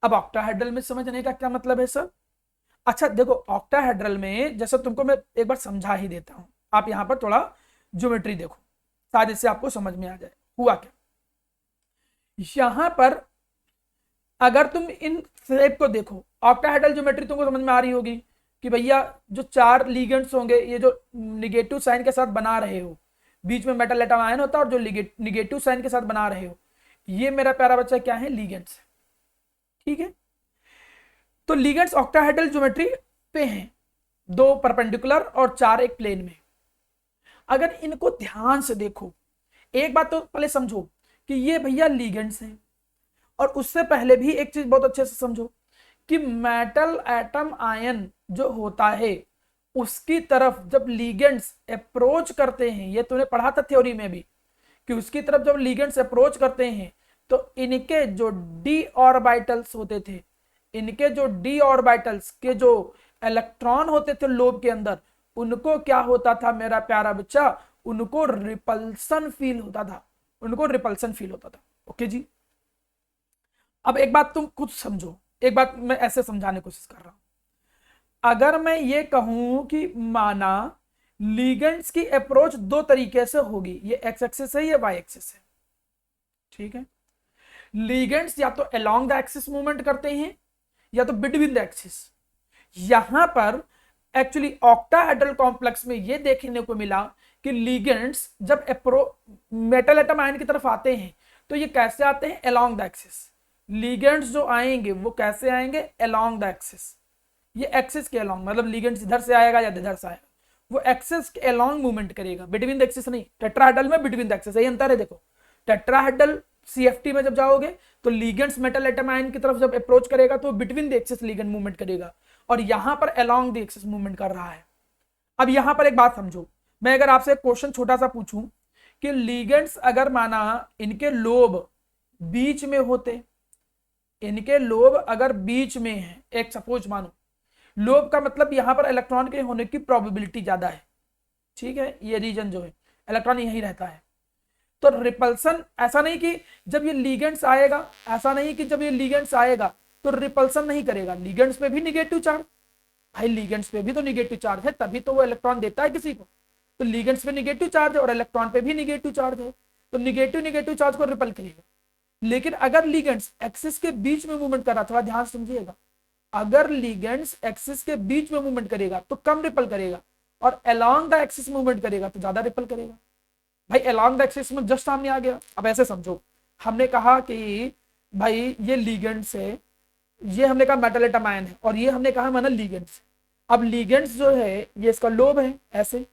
अब ऑक्टाहेड्रल में समझने का क्या मतलब है सर? अच्छा देखो, ऑक्टाहेड्रल में जैसे तुमको मैं एक बार समझा ही देता हूं, आप यहां पर थोड़ा ज्योमेट्री देखो, शायद इससे आपको समझ में आ जाए हुआ क्या। यहां पर अगर तुम इन शेप को देखो, ऑक्टाहेड्रल ज्योमेट्री तुमको समझ में आ रही होगी कि भैया जो 4 लिगेंड्स होंगे, ये जो निगेटिव साइन के साथ बना रहे हो, बीच में मेटल एटम आयन होता है, और जो निगेटिव साइन के साथ बना रहे हो, ये मेरा प्यारा बच्चा क्या है? लिगेंड्स, ठीक है। तो लिगेंड्स ऑक्टाहेड्रल ज्योमेट्री पे हैं, 2 परपेंडिकुलर और 4 एक प्लेन में। अगर इनको ध्यान से देखो, एक बात तो पहले समझो कि ये भैया लिगेंड्स हैं, और उससे पहले भी एक चीज बहुत अच्छे से समझो कि मेटल एटम आयन जो होता है उसकी तरफ जब लिगेंड्स अप्रोच करते हैं, ये तूने पढ़ा था थ्योरी में भी कि उसकी तरफ जब लिगेंड्स अप्रोच करते हैं तो इनके जो डी ऑर्बिटल्स होते थे, इनके जो डी ऑर्बिटल्स के जो इलेक्ट्रॉन होते थे लोब के अंदर, उनको क्या होता था मेरा प्यारा बच्चा? उनको रिपल्सन फील होता था, उनको रिपल्सन फील होता था। ओके जी। अब एक बात तुम खुद समझो, एक बात मैं ऐसे समझाने की कोशिश कर रहा हूं। अगर मैं ये कहूं कि माना लिगेंड्स की अप्रोच 2 तरीके से होगी, ये एक्स एक्सिस है, ये वाई एक्सिस है, ठीक है। लिगेंड्स या तो अलोंग द एक्सिस मूवमेंट करते हैं या तो बिटवीन द एक्सिस। यहां पर एक्चुअली ऑक्टाहेड्रल कॉम्प्लेक्स में ये देखने को मिला कि लिगेंड्स जब मेटल एटम आयन की तरफ आते हैं तो ये कैसे आते हैं, अलोंग द एक्सिस। लिगेंड्स जो आएंगे वो कैसे आएंगे, अलोंग द एक्सिस। ये एक्सिस के अलोंग, मतलब लिगेंड्स इधर से आएगा या इधर से आएगा, वो एक्सिस के अलोंग मूवमेंट करेगा, बिटवीन द एक्सिस नहीं। टेट्राहेड्रल में बिटवीन द एक्सिस, यही अंतर है। देखो टेट्राहेड्रल सीएफटी में जब जाओगे तो लिगेंड्स मेटल एटम आयन की तरफ जब अप्रोच करेगा तो between the axis ligand movement करेगा, और यहां पर अलोंग द एक्सिस मूवमेंट कर रहा है। अब यहां पर एक बात समझो, मैं अगर आपसे एक क्वेश्चन छोटा सा पूछूं कि लिगेंड्स अगर माना इनके लोब बीच में होते, इनके लोब अगर बीच में है, एक सपोज मानो, लोब का मतलब यहां पर इलेक्ट्रॉन के होने की प्रोबेबिलिटी ज्यादा है, ठीक है, ये रीजन जो है इलेक्ट्रॉन यही रहता है। तो रिपल्सन, ऐसा नहीं कि जब ये लिगेंड्स आएगा, ऐसा नहीं कि जब ये लिगेंड्स आएगा तो रिपल्सन नहीं करेगा। लिगेंड्स पे भी निगेटिव चार्ज, भाई लिगेंड्स पे भी तो निगेटिव चार्ज है, तभी तो वो इलेक्ट्रॉन देता है किसी को। तो लिगेंड्स पे निगेटिव चार्ज है और इलेक्ट्रॉन पे भी निगेटिव चार्ज है, तो निगेटिव चार्ज को रिपल करेगा। लेकिन अगर लिगेंड्स एक्सिस के बीच में मूवमेंट कर रहा, थोड़ा ध्यान समझिएगा, अगर लिगेंड्स एक्सिस के बीच में मूवमेंट करेगा तो कम रिपल करेगा, और अलोंग द एक्सिस मूवमेंट करेगा तो ज्यादा रिपल करेगा। भाई अलोंग द एक्सिस में जस्ट सामने आ गया। अब ऐसे समझो, हमने कहा कि भाई ये लिगेंड्स है, ये हमने कहा मेटल एटम आयन है, और ये हमने कहा माना लिगेंड्स। अब लिगेंड्स जो है ये इसका लोब है ऐसे,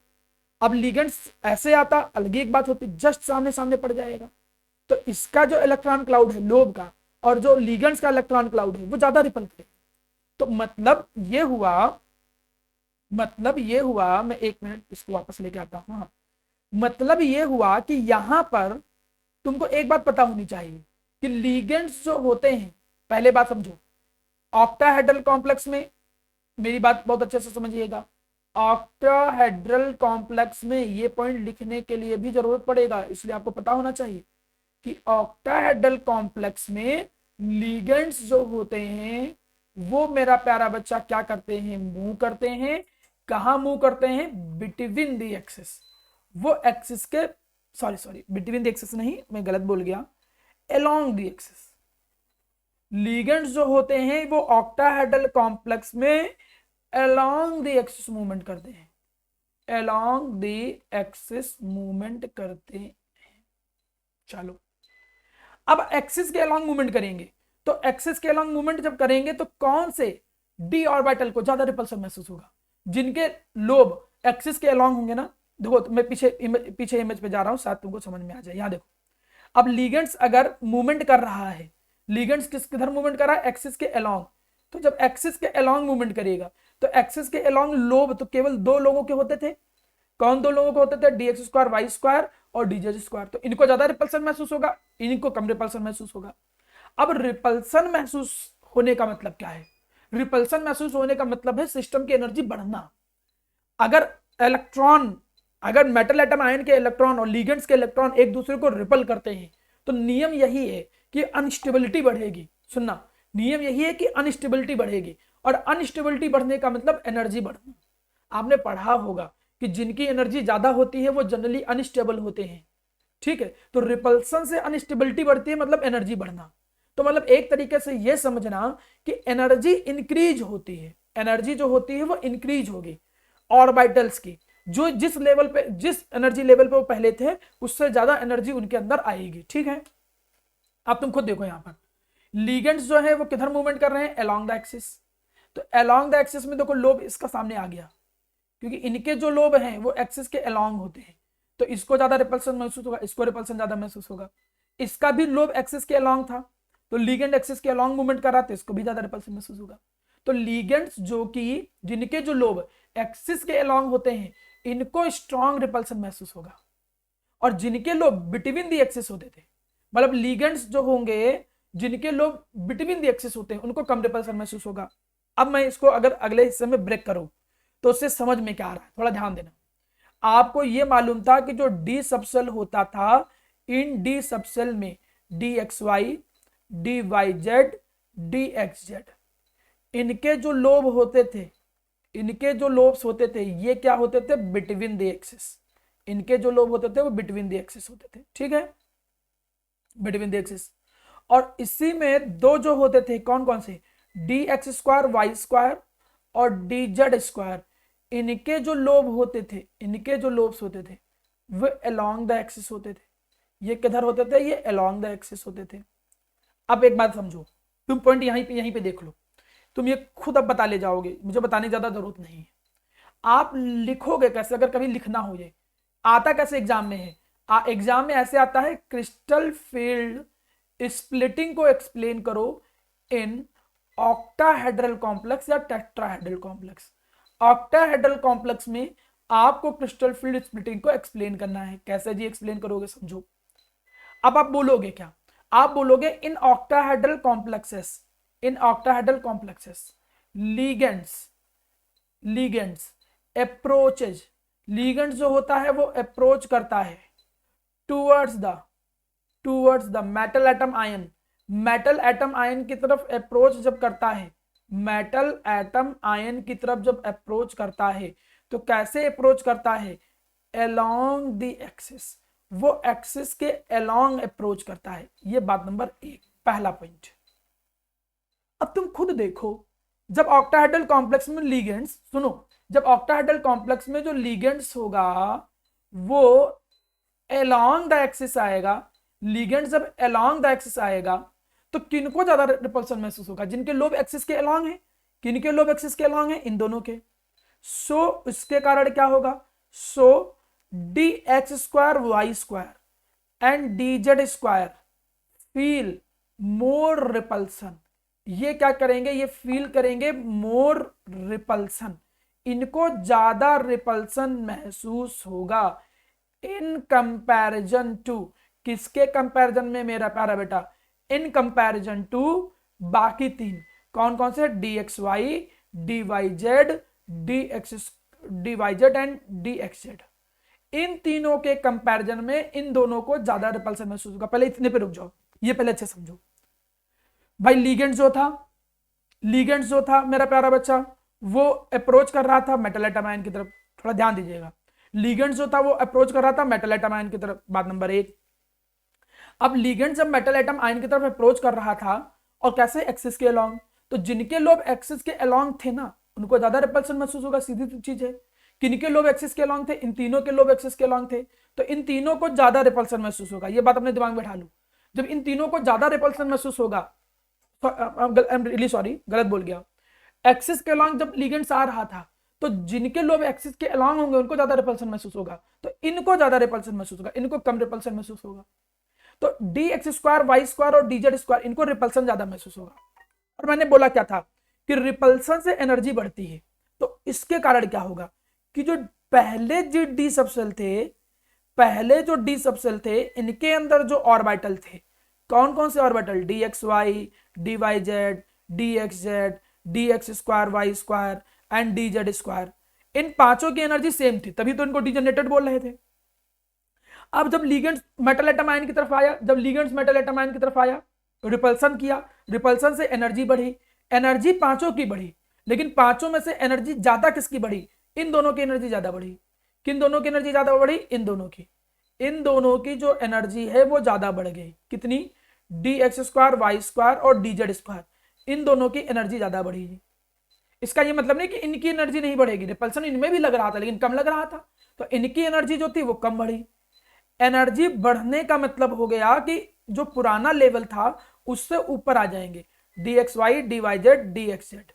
अब लिगेंड्स ऐसे आता, अलग एक बात होती, जस्ट सामने सामने पड़ जाएगा, तो इसका जो इलेक्ट्रॉन क्लाउड है लोब का, और जो लिगेंड्स का इलेक्ट्रॉन क्लाउड है वो ज्यादा रिपल करेगा। तो मतलब ये हुआ, मैं एक मिनट इसको वापस लेके आता हूं। हाँ, मतलब ये हुआ कि यहां पर तुमको एक बात पता होनी चाहिए कि लिगेंड्स जो होते हैं, पहले बात समझो, ऑक्टाहेड्रल कॉम्प्लेक्स में, मेरी बात बहुत अच्छे से समझिएगा, ऑक्टाहेड्रल कॉम्प्लेक्स में ये पॉइंट लिखने के लिए भी जरूरत पड़ेगा, इसलिए आपको पता होना चाहिए कि ऑक्टाहेड्रल कॉम्प्लेक्स में लिगेंड्स जो होते हैं वो मेरा प्यारा बच्चा क्या करते हैं, मूव करते हैं। कहां मूव करते हैं, बिटवीन द एक्सिस। वो एक्सिस के, सॉरी बिटवीन द एक्सिस नहीं, मैं गलत बोल गया, अलोंग द एक्सिस। लिगेंड्स जो होते हैं वो ऑक्टाहेड्रल कॉम्प्लेक्स में अलोंग द एक्सिस मूवमेंट करते हैं, अलोंग द एक्सिस मूवमेंट करते हैं। चलो, अब एक्सिस के अलोंग मूवमेंट करेंगे, तो एक्सिस के अलोंग मूवमेंट जब करेंगे तो कौन से डी ऑर्बिटल को ज्यादा रिपल्सन महसूस होगा, जिनके लोब एक्सिस के अलोंग होंगे ना। देखो तो मैं पीछे इमेज पे जा रहा हूं, शायद तुमको समझ में आ जाए। यहां देखो, अब लिगेंड्स अगर मूवमेंट कर रहा है, लिगेंड्स किधर मूवमेंट कर रहा है, एक्सिस के अलोंग, तो जब एक्सिस के अलोंग मूवमेंट करेगा तो एक्सिस के अलोंग लोब तो केवल दो लोगों के होते थे। कौन दो लोगों के होते थे, d x square Y square और डी जेड स्क्वायर। तो इनको ज्यादा रिपल्सन महसूस होगा, इनको कम रिपल्सन महसूस होगा। अब रिपल्सन महसूस होने का मतलब क्या है, रिपल्सन महसूस होने का मतलब है सिस्टम की एनर्जी बढ़ना। अगर मेटल एटम आयन के इलेक्ट्रॉन और लिगेंड्स के इलेक्ट्रॉन एक दूसरे को रिपल करते हैं तो नियम यही है कि अनस्टेबिलिटी बढ़ेगी। सुनना, नियम यही है कि अनस्टेबिलिटी बढ़ेगी, और अनस्टेबिलिटी बढ़ने का मतलब एनर्जी बढ़ना। आपने पढ़ा होगा कि जिनकी एनर्जी ज्यादा होती है वो जनरली अनस्टेबल होते हैं, ठीक है। तो रिपल्सन से अनस्टेबिलिटी बढ़ती है, मतलब एनर्जी बढ़ना। तो मतलब एक तरीके से ये समझना कि एनर्जी इंक्रीज होती है, एनर्जी जो होती है वो इंक्रीज होगी ऑर्बिटल्स की, जो जिस एनर्जी लेवल पे वो पहले थे उससे ज्यादा एनर्जी उनके अंदर आएगी, ठीक है। अब तुम खुद देखो, यहां पर लिगेंड्स जो है वो किधर मूवमेंट कर रहे हैं, अलोंग द एक्सिस। तो अलोंग द एक्सिस में देखो लोब इसका सामने आ गया, क्योंकि इनके जो लोब हैं वो एक्सिस के अलोंग होते हैं, तो इसको ज्यादा रिपल्सन महसूस होगा, इसको रिपल्सन ज्यादा महसूस होगा। इसका भी लोब एक्सिस के अलोंग था, तो लिगेंड एक्सिस के अलोंग मूवमेंट कर रहा था, इसको भी ज्यादा रिपल्सन महसूस होगा। तो लिगेंड्स जो कि जिनके जो लोब एक्सिस के अलोंग होते हैं इनको स्ट्रॉन्ग रिपल्सन महसूस होगा, और जिनके लोब बिटवीन द एक्सिस होते थे, मतलब लिगेंड्स जो होंगे जिनके लोब बिटवीन द एक्सिस होते हैं उनको कम रिपल्सन महसूस होगा। अब मैं इसको अगर अगले हिस्से में ब्रेक करूं तो उससे समझ में क्या आ रहा है, थोड़ा ध्यान देना। आपको यह मालूम था कि जो डी सबसेल होता था, इन डी सबसेल में d x Y, D Y Z, D x z, इनके जो लोब होते थे, इनके जो लोब्स होते थे ये क्या होते थे, बिटवीन द एक्सिस। इनके जो लोब होते थे वो बिटवीन द एक्सिस होते थे, ठीक है, बिटवीन द एक्सिस। और इसी में दो जो होते थे, कौन कौन से, D x square Y square और डी जेड स्क्वायर, इनके जो लोब होते थे, इनके जो लोब्स होते थे वो अलोंग द एक्सिस होते थे। ये किधर होते थे? ये अलोंग द एक्सिस होते थे। अब एक बात समझो, तुम पॉइंट यहीं पे देख लो, तुम ये खुद अब बता ले जाओगे, मुझे बताने की ज्यादा जरूरत नहीं है। आप लिखोगे कैसे अगर कभी लिखना हो? ये आता कैसे एग्जाम में है? एग्जाम में ऐसे आता है, क्रिस्टल फील्ड स्प्लिटिंग को एक्सप्लेन करो इन ऑक्टाहेड्रल कॉम्प्लेक्स या टेट्राहेड्रल कॉम्प्लेक्स। ऑक्टाहेड्रल कॉम्प्लेक्स में आपको क्रिस्टल फील्ड स्प्लिटिंग को एक्सप्लेन करना है। कैसे जी एक्सप्लेन करोगे? समझो। अब आप बोलोगे क्या? आप बोलोगे in octahedral complexes, in octahedral complexes ligands approaches, ligand जो होता है वो अप्रोच करता है towards the metal atom ion. Metal atom ion की तरफ अप्रोच जब करता है, मेटल एटम आयन की तरफ जब अप्रोच करता है, तो कैसे अप्रोच करता है? अलोंग द एक्सिस, वो एक्सिस के अलोंग अप्रोच करता है। ये बात नंबर 1, पहला पॉइंट। अब तुम खुद देखो, जब ऑक्टाहेड्रल कॉम्प्लेक्स में लीगेंड्स, सुनो, जब ऑक्टाहेड्रल कॉम्प्लेक्स में जो लीगेंड्स होगा वो अलोंग द एक्सिस आएगा, लीगेंड जब अलोंग द एक्सिस आएगा तो किनको ज्यादा रिपल्सन महसूस होगा? जिनके लोब एक्सिस के अलोंग है। किनके लोब एक्सिस के अलोंग है? इन दोनों के। सो इसके कारण क्या होगा? So D x square Y square and D Z square feel more repulsion. ये क्या करेंगे? ये फील करेंगे मोर रिपल्सन, इनको ज्यादा रिपल्सन महसूस होगा इन कंपैरिजन टू, किसके कंपैरिजन में मेरा प्यारा बेटा? इन कंपैरिजन टू बाकी 3, कौन कौन से? D x Y, D Y Z, D Y Z and D x Z. इन तीनों के कंपैरिजन में इन दोनों को ज्यादा रिपल्सन महसूस होगा। पहले इतने पे रुक जाओ, ये पहले अच्छे समझो भाई। लीगेंड जो था मेरा प्यारा बच्चा, वो अप्रोच कर रहा था मेटल एटम आयन की तरफ। थोड़ा ध्यान दीजिएगा, लीगेंड जो था वो अप्रोच कर रहा था मेटल एटम आयन की तरफ, बात नंबर 1। अब लीगेंड जब मेटल एटम आयन की तरफ अप्रोच कर रहा था, और कैसे? एक्सिस के अलोंग। तो जिनके लोब एक्सिस के अलोंग थे ना, उनको ज्यादा रिपल्सन महसूस होगा, सीधी चीज है। किनके लोब एक्सिस के अलोंग थे? इन तीनों के लोब एक्सिस के अलोंग थे, तो इन तीनों को ज्यादा रिपल्सन महसूस होगा। ये बात अपने दिमाग में बैठा लो। जब इन तीनों को ज्यादा रिपल्सन महसूस होगा, रियली सॉरी, गलत बोल गया, एक्सिस के अलोंग जब लीगेंड्स आ रहा था, तो जिनके लोब एक्सिस के अलोंग होंगे उनको ज्यादा रिपल्सन महसूस होगा, तो इनको ज्यादा रिपल्सन महसूस होगा, इनको कम रिपल्सन महसूस होगा। तो d x square Y square और डी जेड स्क्वायर, इनको रिपल्सन ज्यादा महसूस होगा। और मैंने बोला क्या था कि रिपल्सन से एनर्जी बढ़ती है। तो इसके कारण क्या होगा कि जो पहले जो डी सबसेल थे, इनके अंदर जो ऑर्बिटल थे, कौन कौन से orbital? D x Y, D Y Z, D x Z, D x square Y square and D Z square, इन पांचों की एनर्जी सेम थी, तभी तो इनको डीजेनरेटेड बोल रहे थे। अब जब लीगेंड्स मेटल एटम आयन की तरफ आया, रिपल्सन किया, रिपल्सन से एनर्जी बढ़ी, एनर्जी पांचों की बढ़ी, लेकिन पांचों में से एनर्जी ज्यादा किसकी बढ़ी? इन दोनों की एनर्जी ज्यादा बढ़ी। किन दोनों की एनर्जी ज्यादा बढ़ी? इन दोनों की जो एनर्जी है वो ज्यादा बढ़ गई। कितनी? D x square Y square और डी जेड स्क्वायर, इन दोनों की एनर्जी ज्यादा बढ़ेगी। इसका ये मतलब नहीं कि इनकी एनर्जी नहीं बढ़ेगी, रिपल्सन इनमें भी लग रहा था लेकिन कम लग रहा था, तो इनकी एनर्जी जो थी वो कम बढ़ी। एनर्जी बढ़ने का मतलब हो गया कि जो पुराना लेवल था उससे ऊपर आ जाएंगे, d x Y, D Y Z, D x z.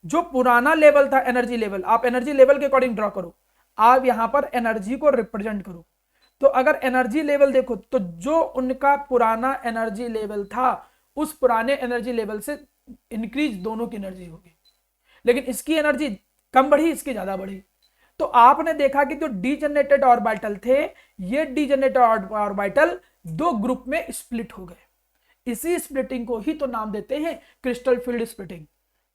जो पुराना लेवल था एनर्जी लेवल, आप एनर्जी लेवल के अकॉर्डिंग ड्रॉ करो, आप यहां पर एनर्जी को रिप्रेजेंट करो। तो अगर एनर्जी लेवल देखो तो जो उनका पुराना एनर्जी लेवल था, उस पुराने एनर्जी लेवल से इंक्रीज दोनों की एनर्जी होगी, लेकिन इसकी एनर्जी कम बढ़ी, इसकी ज्यादा बढ़ी। तो आपने देखा कि जो डीजनरेटेड ऑर्बिटल थे, ये डीजनरेटेड ऑर्बिटल दो ग्रुप में स्प्लिट हो गए। इसी स्प्लिटिंग को ही तो नाम देते हैं crystal field splitting.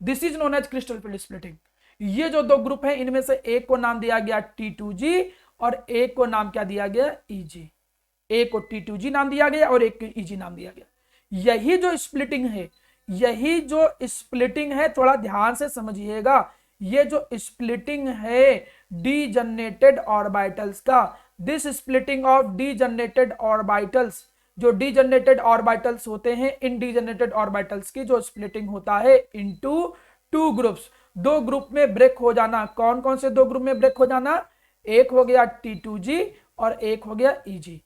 This is known as crystal field splitting. ये जो दो ग्रुप हैं, इनमें से एक को नाम दिया गया T2G और एक को नाम क्या दिया गया? EG। एक को T2G नाम दिया गया और एक को EG नाम दिया गया। यही जो स्प्लिटिंग है, थोड़ा ध्यान से समझिएगा, ये जो स्प्लिटिंग है डीजनरेटेड ऑर्बिटल्स का, this splitting of degenerated orbitals, जो डीजनरेटेड ऑर्बिटल्स होते हैं, इन डीजनरेटेड ऑर्बिटल्स की जो स्प्लिटिंग होता है इनटू 2 ग्रुप्स, 2 ग्रुप में ब्रेक हो जाना। कौन कौन से 2 ग्रुप में ब्रेक हो जाना? एक हो गया T2G और एक हो गया ईजी।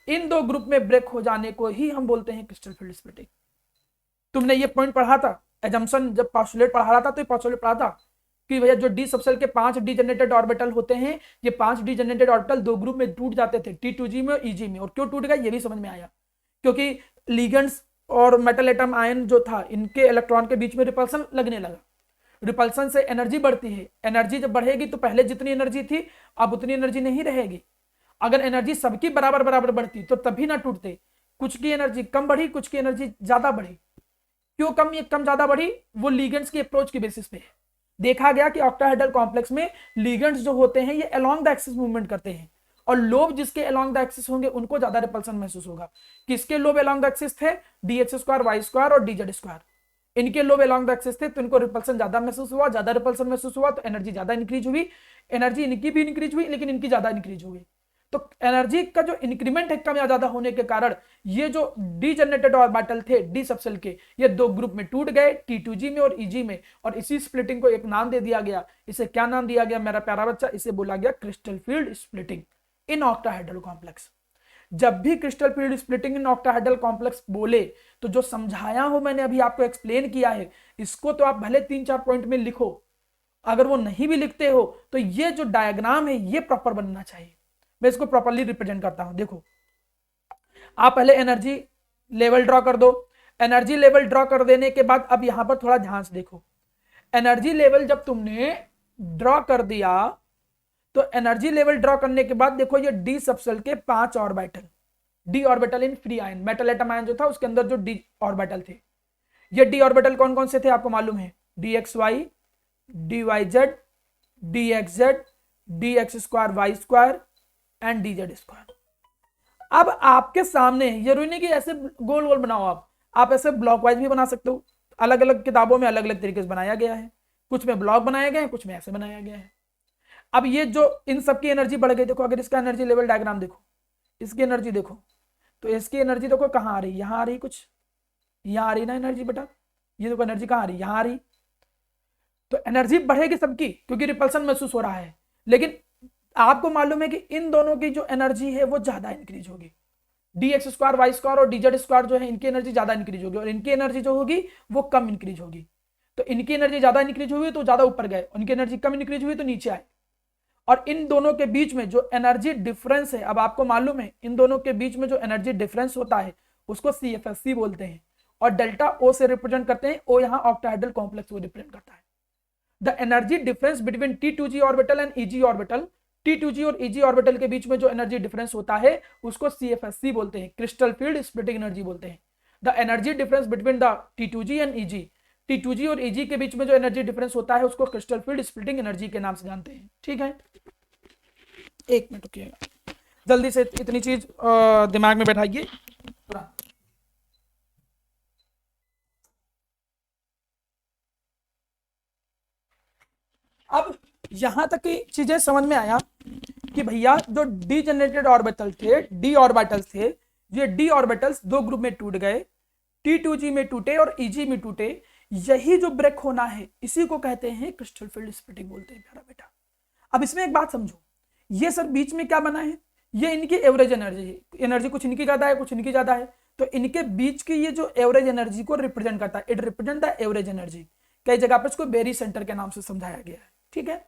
इन दो ग्रुप में ब्रेक हो जाने को ही हम बोलते हैं क्रिस्टल फील्ड स्प्लिटिंग। तुमने ये पॉइंट पढ़ा था एजम्पशन, जब पोस्टुलेट पढ़ा रहा था तो पोस्टुलेट पढ़ा था कि भैया जो डी सबसेल के 5 डीजेनरेटेड ऑर्बिटल होते हैं, ये 5 डीजेनरेटेड ऑर्बिटल दो ग्रुप में टूट जाते थे, T2G में और EG में। और क्यों टूट गया ये भी समझ में आया, क्योंकि लिगेंड्स और मेटल एटम आयन जो था, इनके इलेक्ट्रॉन के बीच में रिपल्सन लगने लगा। रिपल्सन से एनर्जी बढ़ती है, एनर्जी जब बढ़ेगी तो पहले जितनी एनर्जी थी अब उतनी एनर्जी नहीं रहेगी। अगर एनर्जी सबकी बराबर बराबर बढ़ती तो तभी ना टूटते। कुछ की एनर्जी कम बढ़ी, कुछ की एनर्जी ज्यादा बढ़ी। क्यों कम ज्यादा बढ़ी, वो लिगेंड्स की अप्रोच की बेसिस पे है। देखा गया कि ऑक्टाहेड्रल कॉम्प्लेक्स में लिगेंड्स जो होते हैं ये अलोंग द एक्सिस मूवमेंट करते हैं, और लोब जिसके अलोंग द एक्सिस होंगे उनको ज्यादा रिपल्सन महसूस होगा। किसके लोब अलोंग द एक्सिस थे, dx² y² और dz²। इनके लोब अलोंग द एक्सिस थे तो इनको रिपल्सन ज्यादा महसूस हुआ, ज्यादा रिपल्सन महसूस हुआ तो एनर्जी ज्यादा इंक्रीज हुई। एनर्जी इनकी भी इंक्रीज हुई लेकिन इनकी ज्यादा इंक्रीज हुई। तो एनर्जी का जो इंक्रीमेंट है कम या ज्यादा होने के कारण ये जो डीजनरेटेड ऑर्बिटल थे डी सबसेल के, ये दो ग्रुप में टूट गए, T2G में और EG में। और इसी स्प्लिटिंग को एक नाम दे दिया गया। इसे क्या नाम दिया गया मेरा प्यारा बच्चा, इसे बोला गया crystal field splitting in octahedral complex. जब भी crystal field splitting in octahedral complex बोले तो जो समझाया हो मैंने अभी आपको एक्सप्लेन किया है, इसको तो आप भले 3-4 पॉइंट में लिखो, अगर वो नहीं भी लिखते हो तो ये जो डायग्राम है ये प्रॉपर बनना चाहिए। मैं इसको प्रॉपरली रिप्रेजेंट करता हूं। देखो, आप पहले एनर्जी लेवल ड्रॉ कर दो। एनर्जी लेवल ड्रॉ कर देने के बाद अब यहां पर थोड़ा ध्यान से देखो। एनर्जी लेवल जब तुमने ड्रॉ कर दिया तो एनर्जी लेवल ड्रॉ करने के बाद देखो ये डी सबसेल के 5 orbital, D orbital in free ion, metal atom ion जो था उसके अंदर जो डी ऑर्बिटल थे, ये डी ऑर्बिटल कौन कौन से थे आपको मालूम है, DXY, DYZ, DXZ, DX²Y² and DZ²। अब आपके सामने ये रूनी की ऐसे गोल गोल बनाओ, आप ऐसे ब्लॉक वाइज भी बना सकते हो। अलग अलग किताबों में अलग अलग तरीके से बनाया गया है, कुछ में ब्लॉक बनाए गए हैं, कुछ में ऐसे बनाया गया है। अब ये जो इन सब की एनर्जी बढ़ गई, देखो अगर इसका एनर्जी लेवल डायग्राम देखो, इसकी एनर्जी देखो, तो इसकी एनर्जी देखो कहाँ आ रही, यहाँ आ रही, कुछ यहाँ आ रही ना एनर्जी बेटा, ये देखो एनर्जी कहाँ आ रही, यहाँ आ रही। तो एनर्जी बढ़ेगी सबकी क्योंकि रिपल्सन महसूस हो रहा है, लेकिन आपको मालूम है कि इन दोनों की जो एनर्जी है वो ज्यादा इंक्रीज होगी। DX² y² और DZ² जो है इनकी एनर्जी ज्यादा इंक्रीज होगी, और इनकी एनर्जी जो होगी वो कम इंक्रीज होगी। तो इनकी एनर्जी ज्यादा इंक्रीज हुई तो ज्यादा ऊपर गए, उनकी एनर्जी कम इंक्रीज हुई तो नीचे आए। और इन दोनों के बीच में जो एनर्जी डिफरेंस है, अब आपको मालूम है इन दोनों के बीच में जो एनर्जी डिफरेंस होता है उसको CFSC बोलते हैं, और डेल्टा O से रिप्रेजेंट करते हैं। O यहाँ ऑक्टाहेड्रल कॉम्प्लेक्स को रिप्रेजेंट करता है। The energy difference between T2G orbital and EG orbital, T2G और EG ऑर्बिटल के बीच में जो एनर्जी डिफरेंस होता है उसको CFSC बोलते हैं, क्रिस्टल फील्ड स्प्लिटिंग एनर्जी बोलते हैं। The energy difference between the T2G and EG, T2G और EG के बीच में जो एनर्जी डिफरेंस होता है उसको क्रिस्टल फील्ड स्प्लिटिंग एनर्जी के नाम से जानते हैं। ठीक है, एक मिनट रुकिएगा, जल्दी से इतनी चीज दिमाग में बैठाइए। अब यहां तक की चीजें समझ में आया कि भैया जो डीजेनरेटेड ऑर्बिटल थे, डी ऑर्बिटल्स थे, ये डी ऑर्बिटल्स दो ग्रुप में टूट गए, T2G में टूटे और EG में टूटे। यही जो ब्रेक होना है इसी को कहते हैं क्रिस्टल फील्ड स्प्लिटिंग बोलते हैं प्यारा बेटा। अब इसमें एक बात समझो, ये सर बीच में क्या बना है, ये इनकी एवरेज एनर्जी है, एनर्जी कुछ इनकी ज्यादा है कुछ इनकी ज्यादा है, तो इनके बीच की ये जो एवरेज एनर्जी को रिप्रेजेंट करता है, it represent the average energy. कई जगह पर इसको बेरी सेंटर के नाम से समझाया गया है। ठीक है,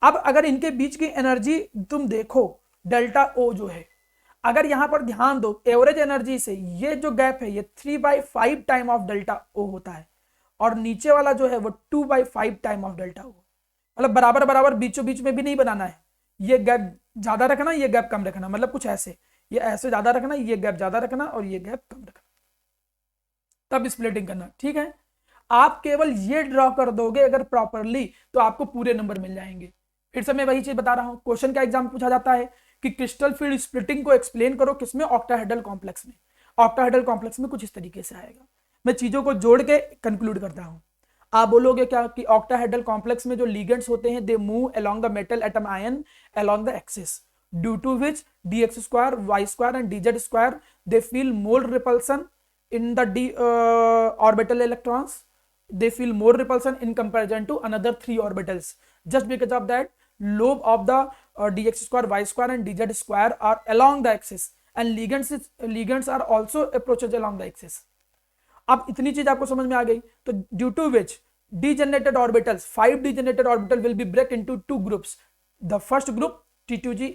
अब अगर इनके बीच की एनर्जी तुम देखो डेल्टा O जो है, अगर यहां पर ध्यान दो एवरेज एनर्जी से ये जो गैप है ये 3/5 टाइम ऑफ डेल्टा O होता है, और नीचे वाला जो है वो 2/5 टाइम ऑफ डेल्टा O, मतलब बराबर बराबर बीचों बीच में भी नहीं बनाना है, ये गैप ज्यादा रखना ये गैप कम रखना, मतलब कुछ ऐसे, ये ऐसे ज्यादा रखना ये गैप ज्यादा रखना और ये गैप कम रखना, तब स्प्लिटिंग करना। ठीक है, आप केवल ये ड्रॉ कर दोगे अगर प्रॉपरली तो आपको पूरे नंबर मिल जाएंगे। फिर से मैं वही चीज बता रहा हूं, क्वेश्चन का एग्जाम पूछा जाता है कि क्रिस्टल फील्ड स्प्लिटिंग को एक्सप्लेन करो किसमें, ऑक्टाहेड्रल कॉम्प्लेक्स में। ऑक्टाहेड्रल कॉम्प्लेक्स में कुछ इस तरीके से आएगा, मैं चीजों को जोड़ के कंक्लूड करता हूं। आप बोलोगे क्या कि ऑक्टाहेड्रल कॉम्प्लेक्स में जो लिगेंड्स होते हैं they move along the metal atom ion along the axis, due to which DX² y² and DZ² they feel more repulsion in the d orbital electrons, they feel more repulsion in comparison to another 3 orbitals, just because of that lobe of the और dx square y square and dz square are along the axis and ligands are also approaches along the axis. अब इतनी चीज आपको समझ में आ गई. तो due to which degenerated orbitals, 5 degenerated orbital will be break into 2 groups. The first group T2g,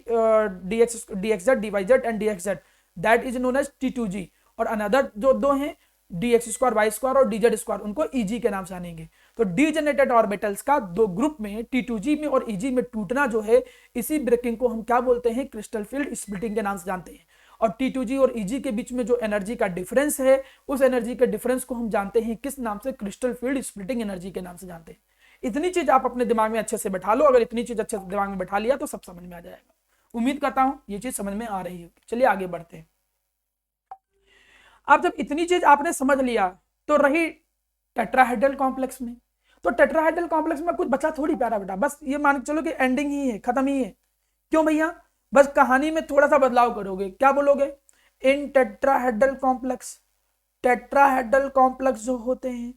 dxz, dyz and dxz, that is known as T2g. और another जो दो हैं dx square, y square और dz square, उनको eg के नाम से जानेंगे. तो degenerated orbitals का दो ग्रुप में T2g में और eg में टूटना जो है, इसी ब्रेकिंग को हम क्या बोलते हैं? क्रिस्टल फील्ड स्प्लिटिंग के नाम से जानते हैं. और T2g और Eg के बीच में जो एनर्जी का डिफरेंस है, उस एनर्जी के डिफरेंस को हम जानते हैं किस नाम से? क्रिस्टल फील्ड स्प्लिटिंग एनर्जी के नाम से जानते हैं. इतनी चीज आप अपने दिमाग में अच्छे से बैठा लो. अगर इतनी चीज अच्छे से दिमाग में बैठा लिया तो सब समझ में आ जाएगा. उम्मीद करता हूं ये चीज समझ में आ रही होगी. चलिए आगे बढ़ते हैं. अब जब इतनी चीज आपने समझ लिया तो रही टेट्राहेड्रल कॉम्प्लेक्स में. तो टेट्राहेड्रल कॉम्प्लेक्स में कुछ बचा थोड़ी प्यारा बेटा, बस ये मान के चलो कि एंडिंग ही है, खत्म ही है. क्यों भैया? बस कहानी में थोड़ा सा बदलाव करोगे. क्या बोलोगे? इन टेट्राहेड्रल कॉम्प्लेक्स, टेट्राहेड्रल कॉम्प्लेक्स जो होते हैं,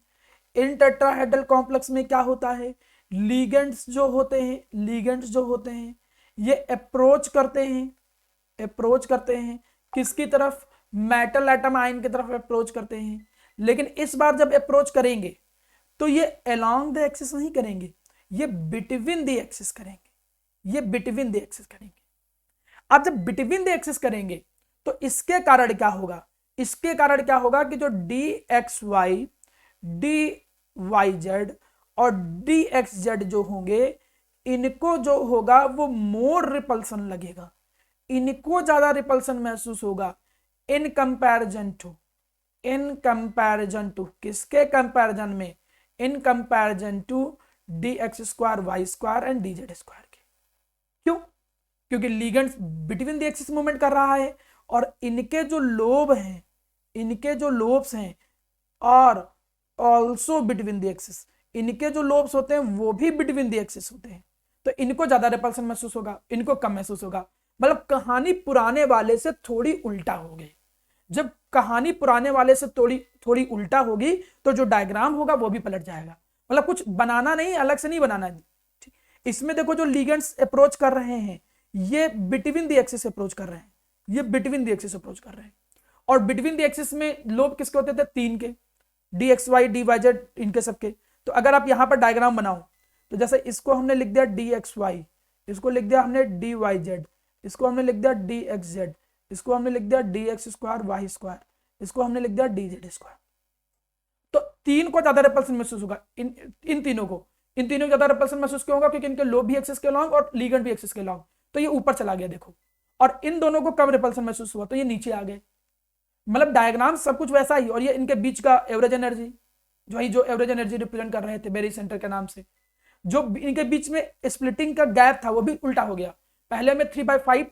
इन टेट्राहेड्रल कॉम्प्लेक्स में क्या होता है? लिगेंड्स जो होते हैं, लिगेंड्स जो होते हैं ये अप्रोच करते हैं किसकी तरफ? मेटल एटम आयन की तरफ अप्रोच करते हैं. लेकिन इस बार जब अप्रोच करेंगे तो ये अलोंग द एक्सिस नहीं करेंगे, ये बिटवीन द एक्सिस करेंगे. ये बिटवीन द एक्सिस करेंगे. अब जब बिटवीन द एक्सिस करेंगे तो इसके कारण क्या होगा? इसके कारण क्या होगा कि जो dxy, dyz और dxz जो होंगे, इनको जो होगा वो मोर रिपल्सन लगेगा, इनको ज्यादा रिपल्सन महसूस होगा इन कंपैरिजन टू किसके कंपैरिजन में? In comparison to dx square, y square and dz square के. क्यों? क्योंकि ligands between the axis movement कर रहा है और इनके जो लोब हैं, इनके जो लोब्स हैं और ऑल्सो बिटवीन द एक्सिस, इनके जो लोब्स होते हैं वो भी बिटवीन द एक्सिस होते हैं. तो इनको ज्यादा रिपल्सन महसूस होगा, इनको कम महसूस होगा. मतलब कहानी पुराने वाले से थोड़ी उल्टा हो गई. जब कहानी पुराने वाले से थोड़ी उल्टा होगी तो जो डायग्राम होगा वो भी पलट जाएगा. मतलब कुछ बनाना नहीं, अलग से नहीं बनाना है. इसमें देखो जो लिगेंड्स अप्रोच कर रहे हैं ये बिटवीन द एक्सिस अप्रोच कर रहे हैं, ये बिटवीन द एक्सिस अप्रोच कर रहे हैं. और बिटवीन द एक्सिस में लोब किसके होते थे? 3 के, dxy, dyz इनके सबके. तो अगर आप यहां पर डायग्राम बनाओ तो जैसे इसको हमने लिख दिया dxy, इसको लिख दिया हमने dyz, इसको हमने लिख दिया dxz, इसको हमने लिख दिया dx स्क्वायर, y स्क्वायर, इसको हमने लिख दिया dz स्क्वायर. तो 3 को ज्यादा रिपल्सन महसूस होगा. इन तीनों को ज्यादा रिपल्सन महसूस क्यों होगा? क्योंकि इनके लोब भी एक्सिस के लॉन्ग और लिगेंड भी एक्सिस के लॉन्ग. तो ये ऊपर चला गया देखो. और इन दोनों को कम रिपल्सन महसूस हुआ तो ये नीचे आ गए. मतलब डायग्राम सब कुछ वैसा ही. और ये इनके बीच का एवरेज एनर्जी, जो एवरेज एनर्जी रिप्रेजेंट कर रहे थे बेरी सेंटर के नाम से, जो इनके बीच में स्प्लिटिंग का गैप था वो भी उल्टा हो गया. पहले में 3/5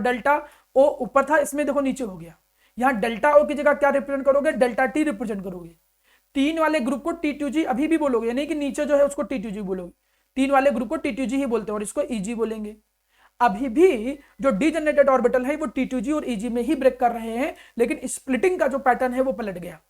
डेल्टा ओ ऊपर था, इसमें देखो नीचे हो गया. यहाँ डेल्टा ओ की जगह क्या रिप्रेजेंट करोगे? डेल्टा टी रिप्रेजेंट करोगे. 3 वाले ग्रुप को T2g अभी भी बोलोगे, यानी कि नीचे जो है उसको T2g बोलोगे. 3 वाले ग्रुप को T2g ही बोलते हैं और इसको Eg बोलेंगे. अभी भी जो डीजेनरेटेड ऑर्बिटल है वो T2g और Eg में ही ब्रेक कर रहे हैं, लेकिन स्प्लिटिंग का जो पैटर्न है वो पलट गया.